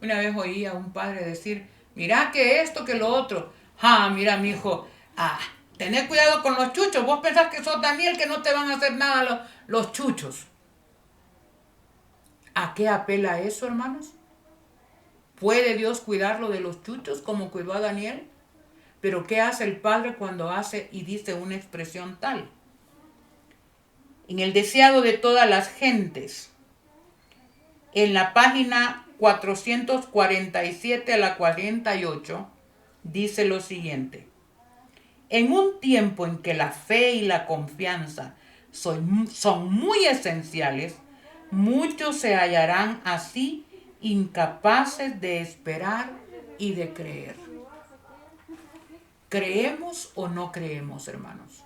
Una vez oí a un padre decir, mira que esto, que lo otro. Mira, mi hijo, tened cuidado con los chuchos. Vos pensás que sos Daniel, que no te van a hacer nada los chuchos. ¿A qué apela eso, hermanos? ¿Puede Dios cuidarlo de los chuchos como cuidó a Daniel? Pero ¿qué hace el Padre cuando hace y dice una expresión tal? En el deseado de todas las gentes, en la página 447 a la 48, dice lo siguiente. En un tiempo en que la fe y la confianza son muy esenciales, muchos se hallarán así incapaces de esperar y de creer. ¿Creemos o no creemos, hermanos?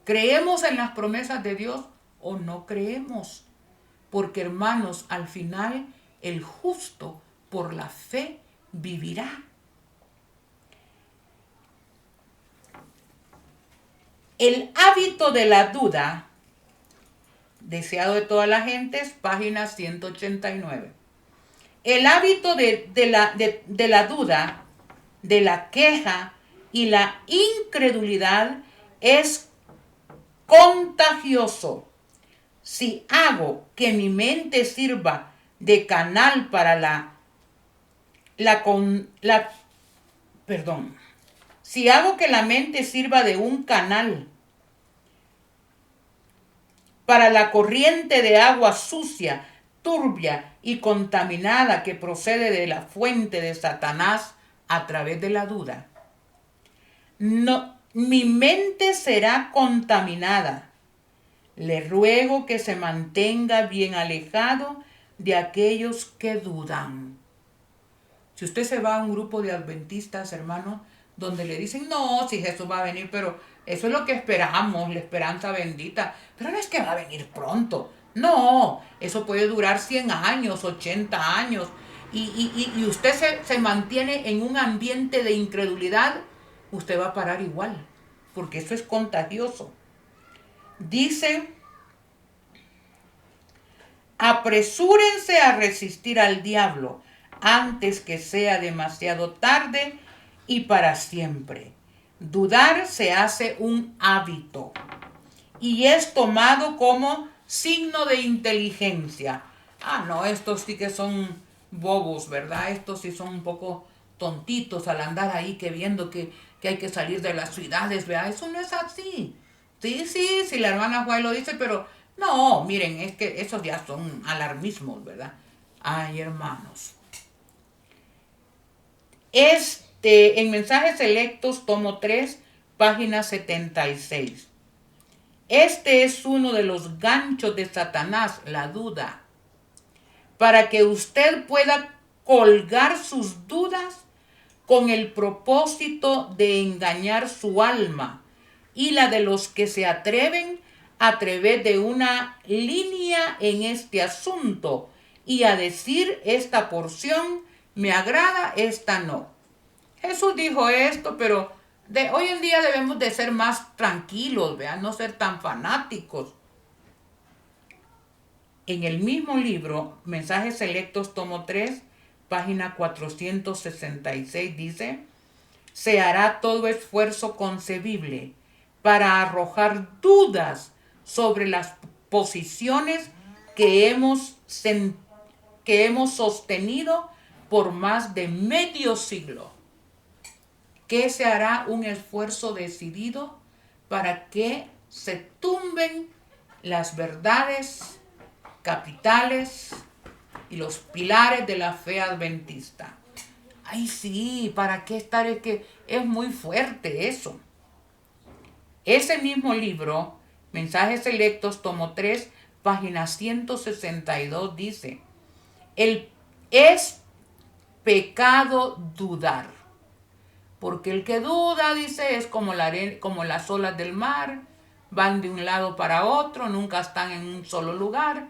¿Creemos en las promesas de Dios o no creemos? Porque, hermanos, al final el justo por la fe vivirá. El hábito de la duda, deseado de todas las gentes, página 189. El hábito de la duda, de la queja y la incredulidad es contagioso. Si hago que mi mente sirva de canal para si hago que la mente sirva de un canal para la corriente de agua sucia, turbia y contaminada que procede de la fuente de Satanás a través de la duda, mi mente será contaminada. Le ruego que se mantenga bien alejado de aquellos que dudan. Si usted se va a un grupo de adventistas, hermanos, donde le dicen, no, si Jesús va a venir, pero eso es lo que esperamos, la esperanza bendita. Pero no es que va a venir pronto. No, eso puede durar 100 años, 80 años. Y usted se mantiene en un ambiente de incredulidad, usted va a parar igual, porque eso es contagioso. Dice, apresúrense a resistir al diablo antes que sea demasiado tarde y para siempre. Dudar se hace un hábito y es tomado como signo de inteligencia. Ah, no, estos sí que son bobos, ¿verdad? Estos sí son un poco tontitos al andar ahí que viendo que hay que salir de las ciudades, ¿verdad? Eso no es así. Sí, la hermana Juárez lo dice, pero no, miren, es que esos ya son alarmismos, ¿verdad? Ay, hermanos. En Mensajes Selectos, tomo 3, página 76. Este es uno de los ganchos de Satanás, la duda, para que usted pueda colgar sus dudas con el propósito de engañar su alma y la de los que se atreven a través de una línea en este asunto y a decir esta porción me agrada, esta no. Jesús dijo esto, pero hoy en día debemos de ser más tranquilos, ¿verdad? No ser tan fanáticos. En el mismo libro, Mensajes Selectos, tomo 3, página 466, dice, se hará todo esfuerzo concebible para arrojar dudas sobre las posiciones que hemos sostenido por más de medio siglo. Que se hará un esfuerzo decidido para que se tumben las verdades capitales y los pilares de la fe adventista. Ay, sí, ¿para qué estar? Es que es muy fuerte eso. Ese mismo libro, Mensajes Selectos, tomo 3, página 162, dice, es pecado dudar. Porque el que duda, dice, es como las olas del mar, van de un lado para otro, nunca están en un solo lugar.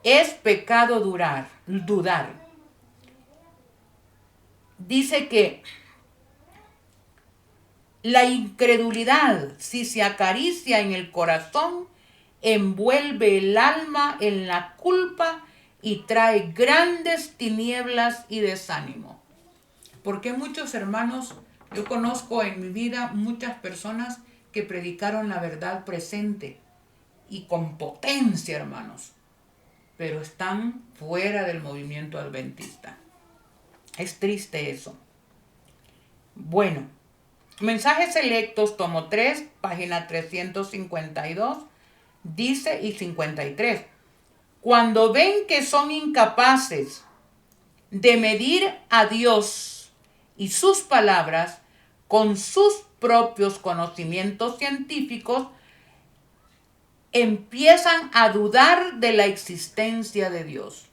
Es pecado dudar. Dice que la incredulidad, si se acaricia en el corazón, envuelve el alma en la culpa y trae grandes tinieblas y desánimo. Porque muchos hermanos, yo conozco en mi vida muchas personas que predicaron la verdad presente y con potencia, hermanos, pero están fuera del movimiento adventista. Es triste eso. Bueno, Mensajes Selectos, tomo 3, página 352, dice y 53. Cuando ven que son incapaces de medir a Dios y sus palabras con sus propios conocimientos científicos, empiezan a dudar de la existencia de Dios.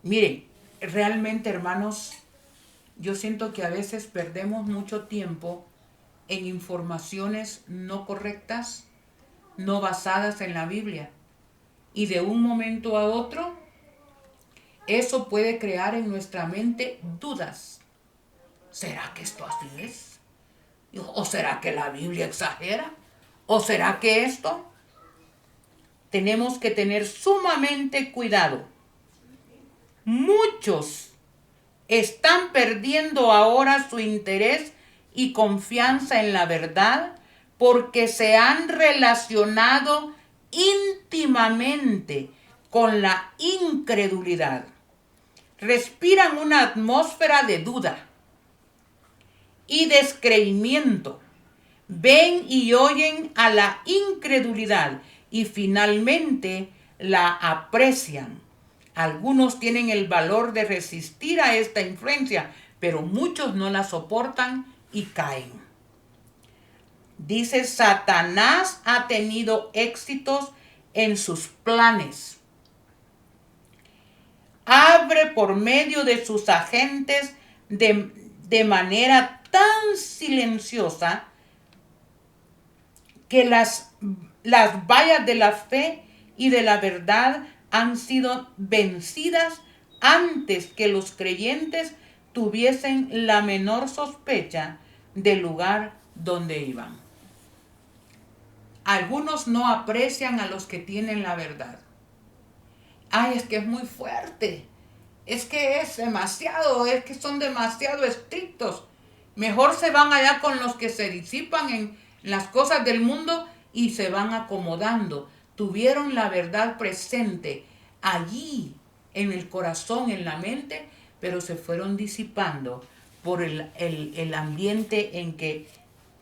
Miren, realmente, hermanos, yo siento que a veces perdemos mucho tiempo en informaciones no correctas, no basadas en la Biblia. Y de un momento a otro, eso puede crear en nuestra mente dudas. ¿Será que esto así es? ¿O será que la Biblia exagera? ¿O será que esto? Tenemos que tener sumamente cuidado. Muchos están perdiendo ahora su interés y confianza en la verdad porque se han relacionado íntimamente con la incredulidad. Respiran una atmósfera de duda y descreimiento. Ven y oyen a la incredulidad y finalmente la aprecian. Algunos tienen el valor de resistir a esta influencia, pero muchos no la soportan y caen. Dice, Satanás ha tenido éxitos en sus planes. Abre por medio de sus agentes de manera tan silenciosa que las vallas de la fe y de la verdad han sido vencidas antes que los creyentes tuviesen la menor sospecha del lugar donde iban. Algunos no aprecian a los que tienen la verdad. Ay, es que es muy fuerte. Es que es demasiado, es que son demasiado estrictos. Mejor se van allá con los que se disipan en las cosas del mundo y se van acomodando. Tuvieron la verdad presente allí, en el corazón, en la mente, pero se fueron disipando por el ambiente en que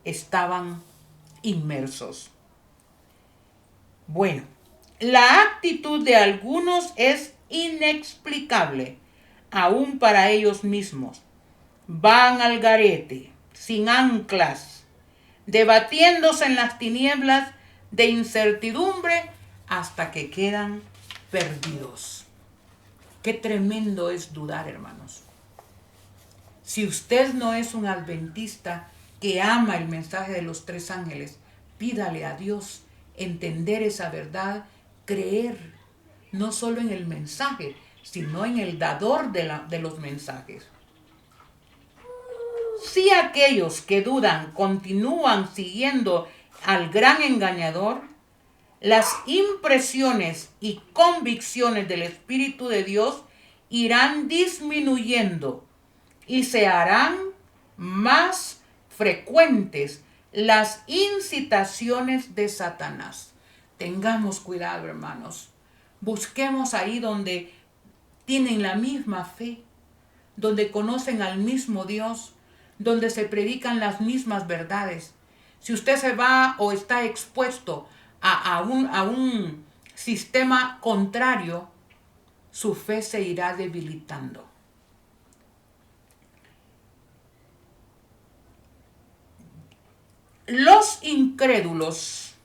estaban inmersos. Bueno, la actitud de algunos es inexplicable, aún para ellos mismos. Van al garete, sin anclas, debatiéndose en las tinieblas de incertidumbre hasta que quedan perdidos. Qué tremendo es dudar, hermanos. Si usted no es un adventista que ama el mensaje de los tres ángeles, pídale a Dios entender esa verdad, creer no solo en el mensaje, sino en el dador de los mensajes. Si aquellos que dudan continúan siguiendo al gran engañador, las impresiones y convicciones del Espíritu de Dios irán disminuyendo y se harán más frecuentes las incitaciones de Satanás. Tengamos cuidado, hermanos. Busquemos ahí donde tienen la misma fe, donde conocen al mismo Dios, donde se predican las mismas verdades. Si usted se va o está expuesto a un sistema contrario, su fe se irá debilitando. Los incrédulos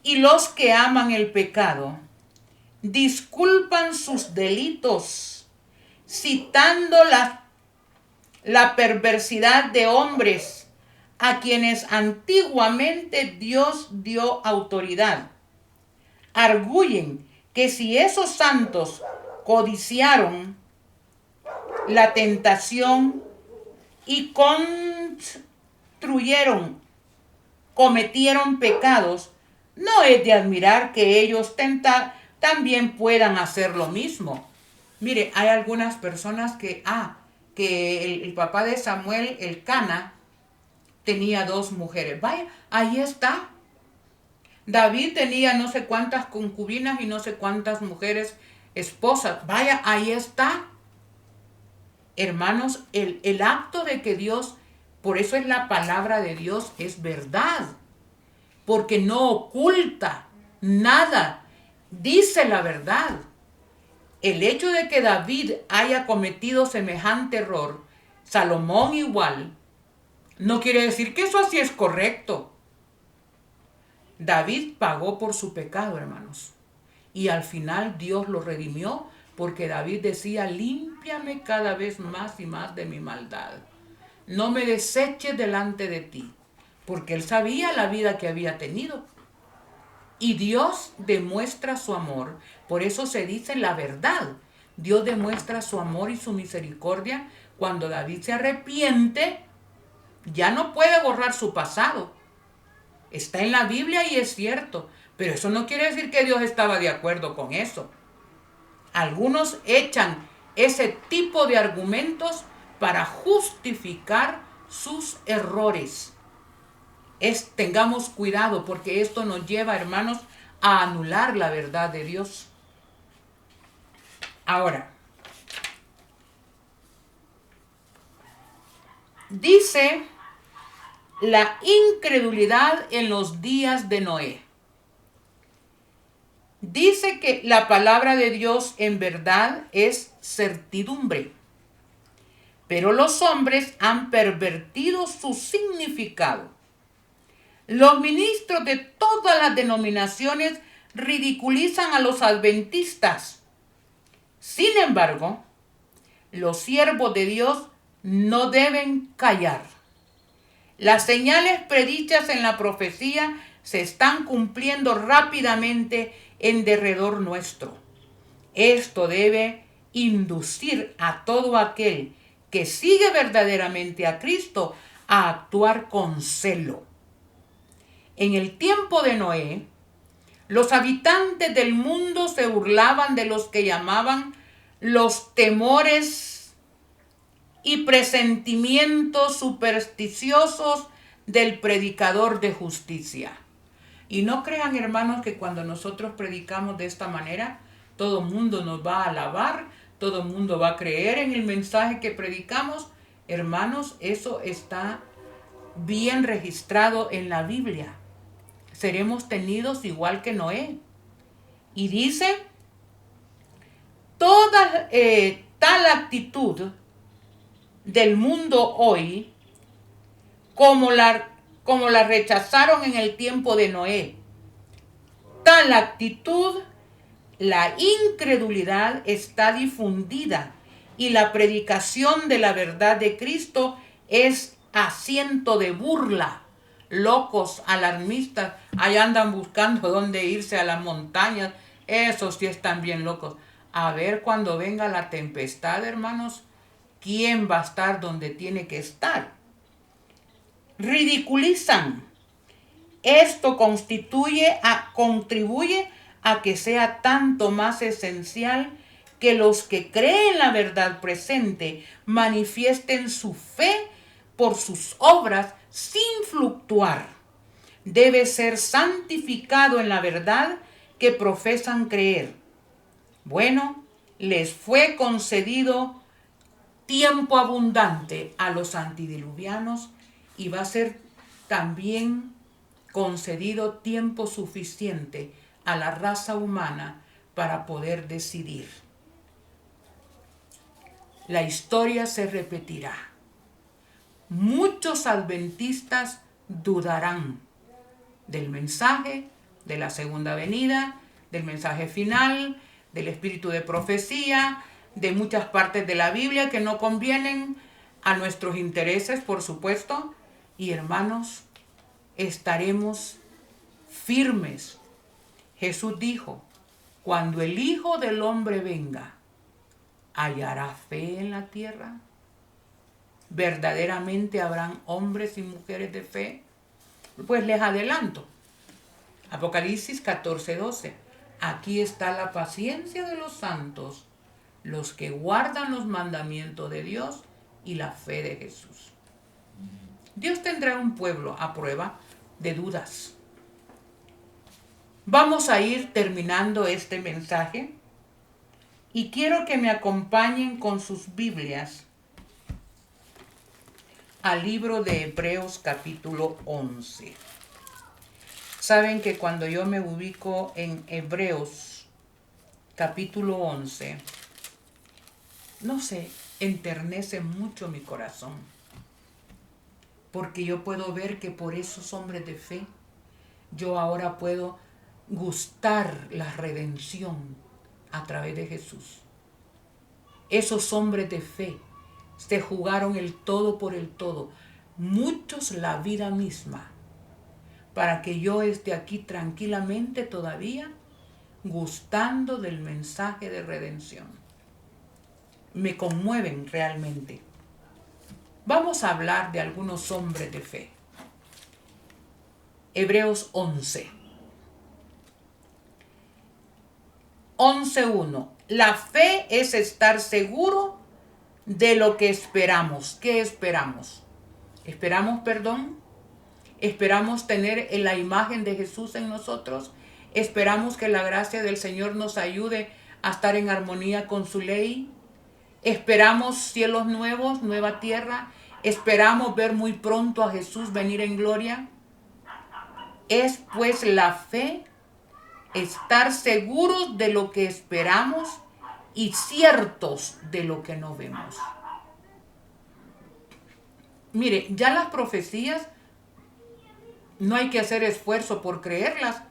y los que aman el pecado disculpan sus delitos citando la perversidad de hombres a quienes antiguamente Dios dio autoridad. Arguyen que si esos santos codiciaron la tentación y cometieron pecados, no es de admirar que ellos también puedan hacer lo mismo. Mire, hay algunas personas que el papá de Samuel, Elcana, tenía 2 mujeres. Vaya, ahí está. David tenía no sé cuántas concubinas y no sé cuántas mujeres esposas. Vaya, ahí está. Hermanos, el acto de que Dios, por eso es la palabra de Dios, es verdad. Porque no oculta nada. Dice la verdad. El hecho de que David haya cometido semejante error, Salomón igual, no quiere decir que eso así es correcto. David pagó por su pecado, hermanos. Y al final Dios lo redimió porque David decía, límpiame cada vez más y más de mi maldad. No me deseches delante de ti. Porque él sabía la vida que había tenido. Y Dios demuestra su amor. Por eso se dice la verdad. Dios demuestra su amor y su misericordia cuando David se arrepiente. Ya no puede borrar su pasado. Está en la Biblia y es cierto. Pero eso no quiere decir que Dios estaba de acuerdo con eso. Algunos echan ese tipo de argumentos para justificar sus errores. Tengamos cuidado porque esto nos lleva, hermanos, a anular la verdad de Dios. Ahora, dice la incredulidad en los días de Noé. Dice que la palabra de Dios en verdad es certidumbre, pero los hombres han pervertido su significado. Los ministros de todas las denominaciones ridiculizan a los adventistas. Sin embargo, los siervos de Dios no deben callar. Las señales predichas en la profecía se están cumpliendo rápidamente en derredor nuestro. Esto debe inducir a todo aquel que sigue verdaderamente a Cristo a actuar con celo. En el tiempo de Noé, los habitantes del mundo se burlaban de los que llamaban los temores y presentimientos supersticiosos del predicador de justicia. Y no crean, hermanos, que cuando nosotros predicamos de esta manera, todo el mundo nos va a alabar, todo el mundo va a creer en el mensaje que predicamos. Hermanos, eso está bien registrado en la Biblia. Seremos tenidos igual que Noé. Y dice, toda tal actitud del mundo hoy, como la rechazaron en el tiempo de Noé, tal actitud, la incredulidad está difundida y la predicación de la verdad de Cristo es asiento de burla. Locos, alarmistas, ahí andan buscando dónde irse a las montañas. Esos sí están bien locos. A ver cuando venga la tempestad, hermanos, ¿quién va a estar donde tiene que estar? Ridiculizan. Esto contribuye a que sea tanto más esencial que los que creen la verdad presente manifiesten su fe por sus obras sin fluctuar. Debe ser santificado en la verdad que profesan creer. Bueno, les fue concedido tiempo abundante a los antediluvianos y va a ser también concedido tiempo suficiente a la raza humana para poder decidir. La historia se repetirá. Muchos adventistas dudarán del mensaje de la segunda venida, del mensaje final, del espíritu de profecía, de muchas partes de la Biblia que no convienen a nuestros intereses, por supuesto. Y hermanos, estaremos firmes. Jesús dijo, cuando el Hijo del Hombre venga, ¿hallará fe en la tierra? ¿Verdaderamente habrán hombres y mujeres de fe? Pues les adelanto. Apocalipsis 14:12. Aquí está la paciencia de los santos, los que guardan los mandamientos de Dios y la fe de Jesús. Dios tendrá un pueblo a prueba de dudas. Vamos a ir terminando este mensaje y quiero que me acompañen con sus Biblias al libro de Hebreos capítulo 11. Saben que cuando yo me ubico en Hebreos capítulo 11, no sé, enternece mucho mi corazón, porque yo puedo ver que por esos hombres de fe, yo ahora puedo gustar la redención a través de Jesús. Esos hombres de fe se jugaron el todo por el todo, muchos la vida misma, para que yo esté aquí tranquilamente todavía gustando del mensaje de redención. Me conmueven realmente. Vamos a hablar de algunos hombres de fe. Hebreos 11. 11:1. La fe es estar seguro de lo que esperamos. ¿Qué esperamos? ¿Esperamos perdón? ¿Esperamos tener la imagen de Jesús en nosotros? ¿Esperamos que la gracia del Señor nos ayude a estar en armonía con su ley? ¿Esperamos cielos nuevos, nueva tierra? ¿Esperamos ver muy pronto a Jesús venir en gloria? Es pues la fe estar seguros de lo que esperamos y ciertos de lo que no vemos. Mire, ya las profecías no hay que hacer esfuerzo por creerlas,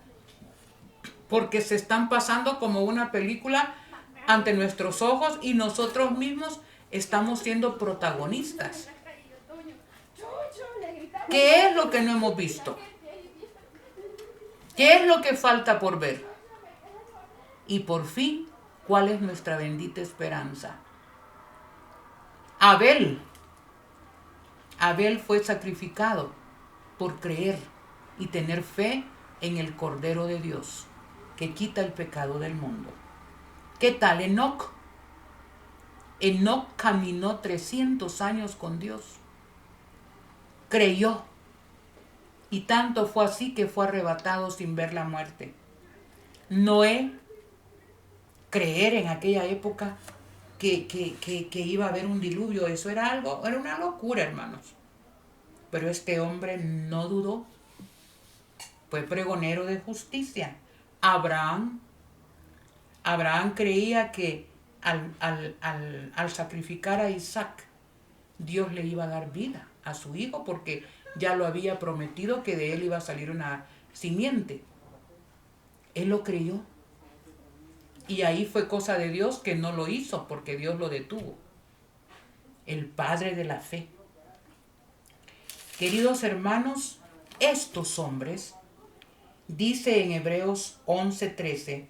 porque se están pasando como una película ante nuestros ojos y nosotros mismos estamos siendo protagonistas. ¿Qué es lo que no hemos visto? ¿Qué es lo que falta por ver? Y por fin, ¿cuál es nuestra bendita esperanza? Abel fue sacrificado por creer y tener fe en el Cordero de Dios, que quita el pecado del mundo. ¿Qué tal Enoc? Enoc caminó 300 años con Dios. Creyó. Y tanto fue así que fue arrebatado sin ver la muerte. Noé, creer en aquella época que iba a haber un diluvio, eso era una locura, hermanos. Pero este hombre no dudó. Fue pregonero de justicia. Abraham creía que al sacrificar a Isaac, Dios le iba a dar vida a su hijo, porque ya lo había prometido que de él iba a salir una simiente. Él lo creyó. Y ahí fue cosa de Dios que no lo hizo, porque Dios lo detuvo. El padre de la fe. Queridos hermanos, estos hombres, dice en Hebreos 11:13,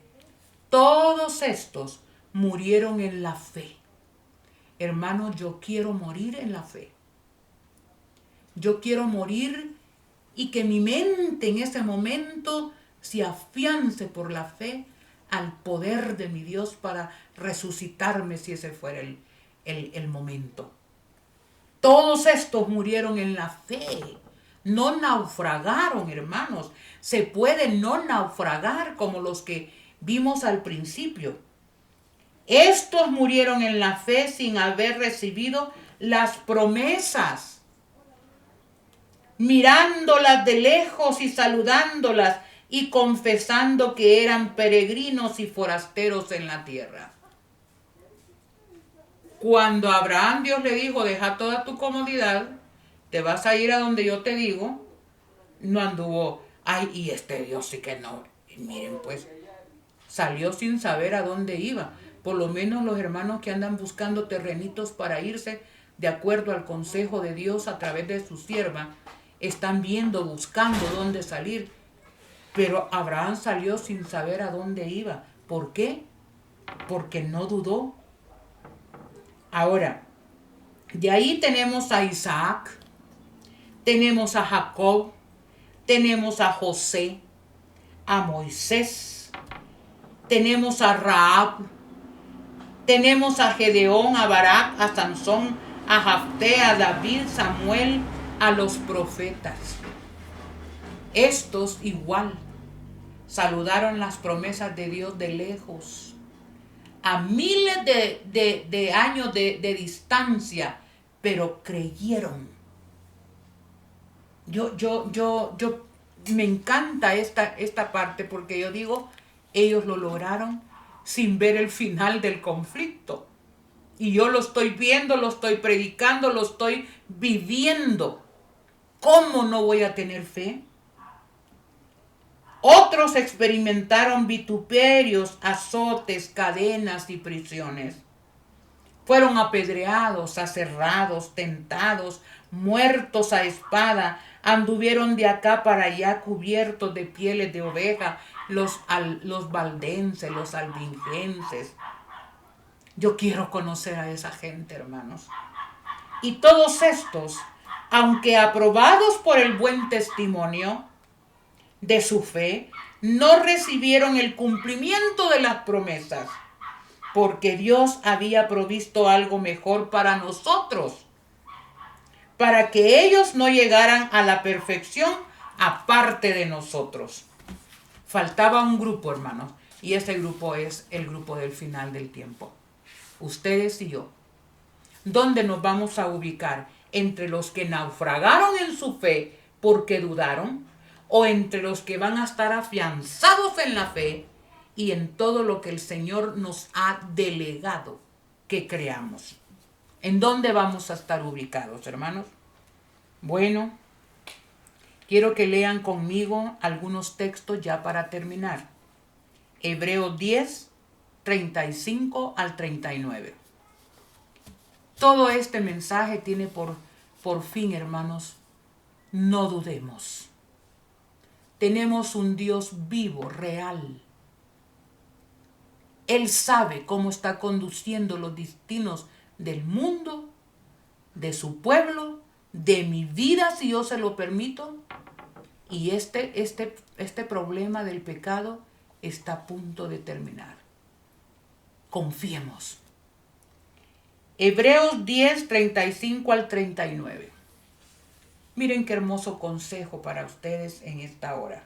todos estos murieron en la fe. Hermanos, yo quiero morir en la fe. Yo quiero morir y que mi mente en ese momento se afiance por la fe al poder de mi Dios para resucitarme si ese fuera el momento. Todos estos murieron en la fe. No naufragaron, hermanos. Se puede no naufragar como los que vimos al principio. Estos murieron en la fe sin haber recibido las promesas, mirándolas de lejos y saludándolas y confesando que eran peregrinos y forasteros en la tierra. Cuando a Abraham Dios le dijo, deja toda tu comodidad, te vas a ir a donde yo te digo, no anduvo, ay, y este Dios sí que no. Y miren, pues, salió sin saber a dónde iba. Por lo menos los hermanos que andan buscando terrenitos para irse, de acuerdo al consejo de Dios a través de su sierva, están viendo, buscando dónde salir. Pero Abraham salió sin saber a dónde iba. ¿Por qué? Porque no dudó. Ahora, de ahí tenemos a Isaac, tenemos a Jacob, tenemos a José, a Moisés, tenemos a Rahab, tenemos a Gedeón, a Barak, a Sansón, a Jafté, a David, Samuel, a los profetas. Estos igual saludaron las promesas de Dios de lejos, a miles de años de distancia, pero creyeron. Yo me encanta esta parte porque yo digo, ellos lo lograron sin ver el final del conflicto. Y yo lo estoy viendo, lo estoy predicando, lo estoy viviendo. ¿Cómo no voy a tener fe? Otros experimentaron vituperios, azotes, cadenas y prisiones. Fueron apedreados, aserrados, tentados, muertos a espada. Anduvieron de acá para allá cubiertos de pieles de oveja, los valdenses, los albingenses. Yo quiero conocer a esa gente, hermanos. Y todos estos, aunque aprobados por el buen testimonio de su fe, no recibieron el cumplimiento de las promesas, porque Dios había provisto algo mejor para nosotros, para que ellos no llegaran a la perfección aparte de nosotros. Faltaba un grupo, hermanos, y ese grupo es el grupo del final del tiempo. Ustedes y yo. ¿Dónde nos vamos a ubicar? ¿Entre los que naufragaron en su fe porque dudaron? ¿O entre los que van a estar afianzados en la fe y en todo lo que el Señor nos ha delegado que creamos? ¿En dónde vamos a estar ubicados, hermanos? Bueno, quiero que lean conmigo algunos textos ya para terminar. Hebreos 10, 35 al 39. Todo este mensaje tiene por fin, hermanos, no dudemos. Tenemos un Dios vivo, real. Él sabe cómo está conduciendo los destinos del mundo, de su pueblo, de mi vida, si yo se lo permito. Y este problema del pecado está a punto de terminar. Confiemos. Hebreos 10, 35 al 39. Miren qué hermoso consejo para ustedes en esta hora.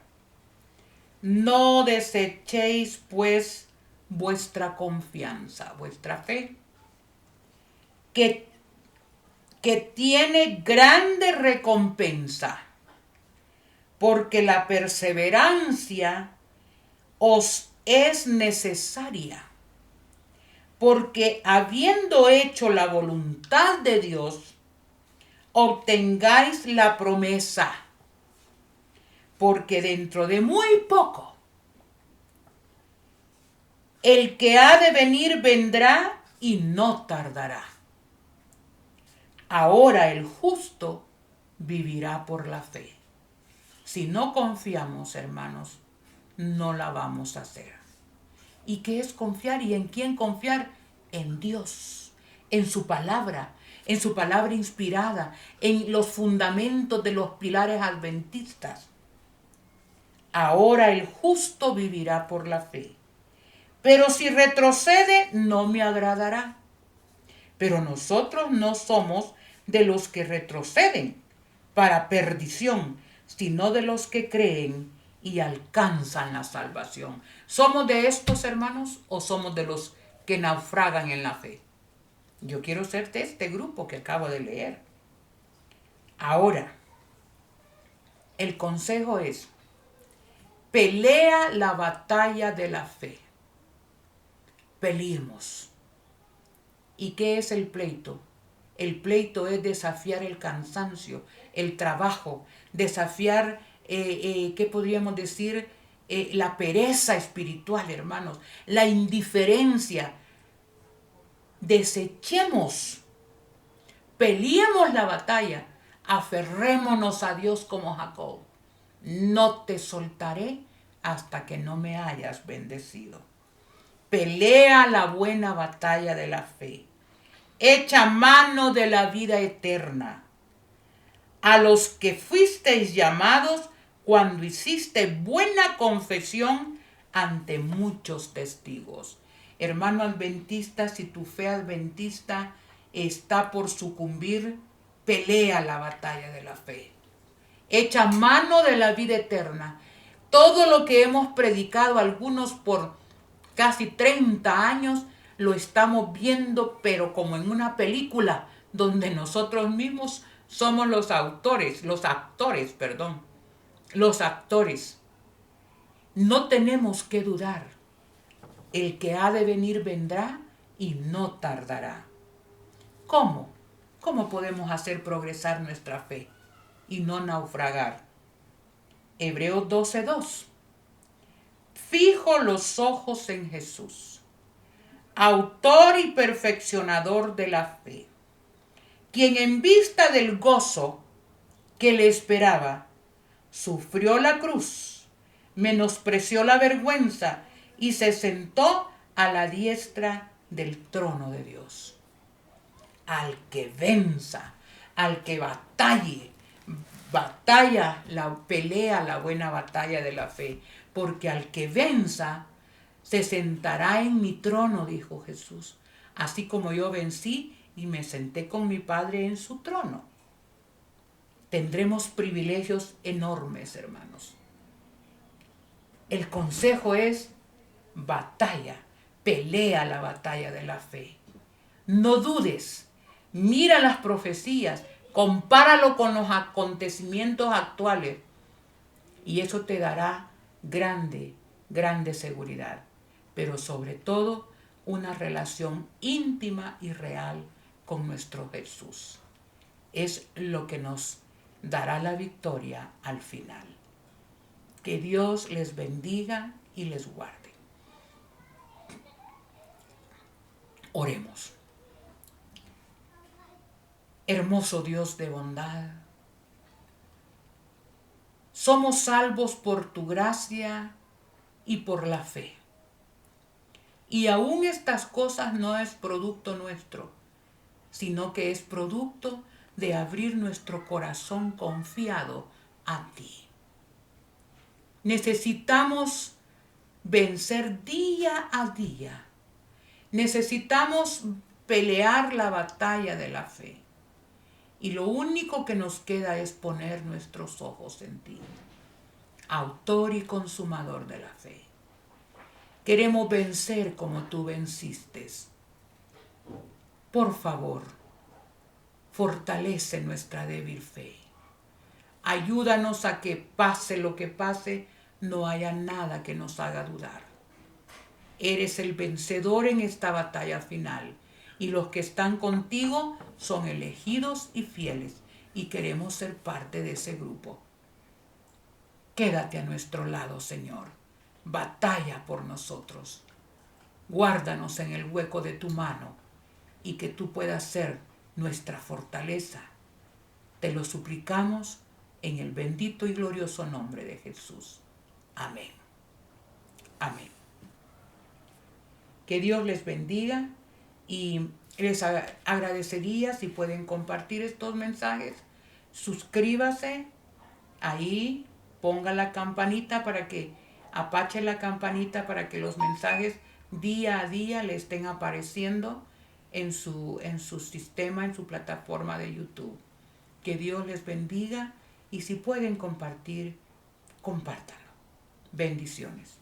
No desechéis pues vuestra confianza, vuestra fe, que tiene grande recompensa, porque la perseverancia os es necesaria, porque habiendo hecho la voluntad de Dios, obtengáis la promesa, porque dentro de muy poco el que ha de venir vendrá y no tardará. Ahora el justo vivirá por la fe. Si no confiamos, hermanos, no la vamos a hacer. ¿Y qué es confiar? ¿Y en quién confiar? En Dios, en su palabra inspirada, en los fundamentos de los pilares adventistas. Ahora el justo vivirá por la fe. Pero si retrocede, no me agradará. Pero nosotros no somos de los que retroceden para perdición, sino de los que creen y alcanzan la salvación. ¿Somos de estos, hermanos, o somos de los que naufragan en la fe? Yo quiero ser de este grupo que acabo de leer. Ahora, el consejo es: pelea la batalla de la fe. Peleemos. ¿Y qué es el pleito? El pleito es desafiar el cansancio, el trabajo, desafiar, ¿qué podríamos decir? La pereza espiritual, hermanos, la indiferencia. Desechemos, peleemos la batalla, aferrémonos a Dios como Jacob. No te soltaré hasta que no me hayas bendecido. Pelea la buena batalla de la fe. Echa mano de la vida eterna, a los que fuisteis llamados cuando hiciste buena confesión ante muchos testigos. Hermano adventista, si tu fe adventista está por sucumbir, pelea la batalla de la fe. Echa mano de la vida eterna. Todo lo que hemos predicado, algunos por casi 30 años, lo estamos viendo, pero como en una película, donde nosotros mismos somos los actores. No tenemos que dudar. El que ha de venir vendrá y no tardará. ¿Cómo? ¿Cómo podemos hacer progresar nuestra fe y no naufragar? Hebreos 12:2. Fijo los ojos en Jesús, autor y perfeccionador de la fe, quien en vista del gozo que le esperaba, sufrió la cruz, menospreció la vergüenza y se sentó a la diestra del trono de Dios. Al que venza, al que pelea la buena batalla de la fe, porque al que venza se sentará en mi trono, dijo Jesús, así como yo vencí y me senté con mi Padre en su trono. Tendremos privilegios enormes, hermanos. El consejo es: pelea la batalla de la fe. No dudes, mira las profecías, compáralo con los acontecimientos actuales y eso te dará grande seguridad, pero sobre todo una relación íntima y real con nuestro Jesús. Es lo que nos dará la victoria al final. Que Dios les bendiga y les guarde. Oremos. Hermoso Dios de bondad, somos salvos por tu gracia y por la fe. Y aún estas cosas no es producto nuestro, sino que es producto de abrir nuestro corazón confiado a ti. Necesitamos vencer día a día. Necesitamos pelear la batalla de la fe. Y lo único que nos queda es poner nuestros ojos en ti, autor y consumador de la fe. Queremos vencer como tú venciste. Por favor, fortalece nuestra débil fe. Ayúdanos a que pase lo que pase, no haya nada que nos haga dudar. Eres el vencedor en esta batalla final, y los que están contigo son elegidos y fieles, y queremos ser parte de ese grupo. Quédate a nuestro lado, Señor. Batalla por nosotros. Guárdanos en el hueco de tu mano, y que tú puedas ser nuestra fortaleza. Te lo suplicamos en el bendito y glorioso nombre de Jesús. Amén. Amén. Que Dios les bendiga y les agradecería si pueden compartir estos mensajes. Suscríbase ahí, ponga la campanita para que apache la campanita para que los mensajes día a día le estén apareciendo en su sistema, en su plataforma de YouTube. Que Dios les bendiga y si pueden compartir, compártanlo. Bendiciones.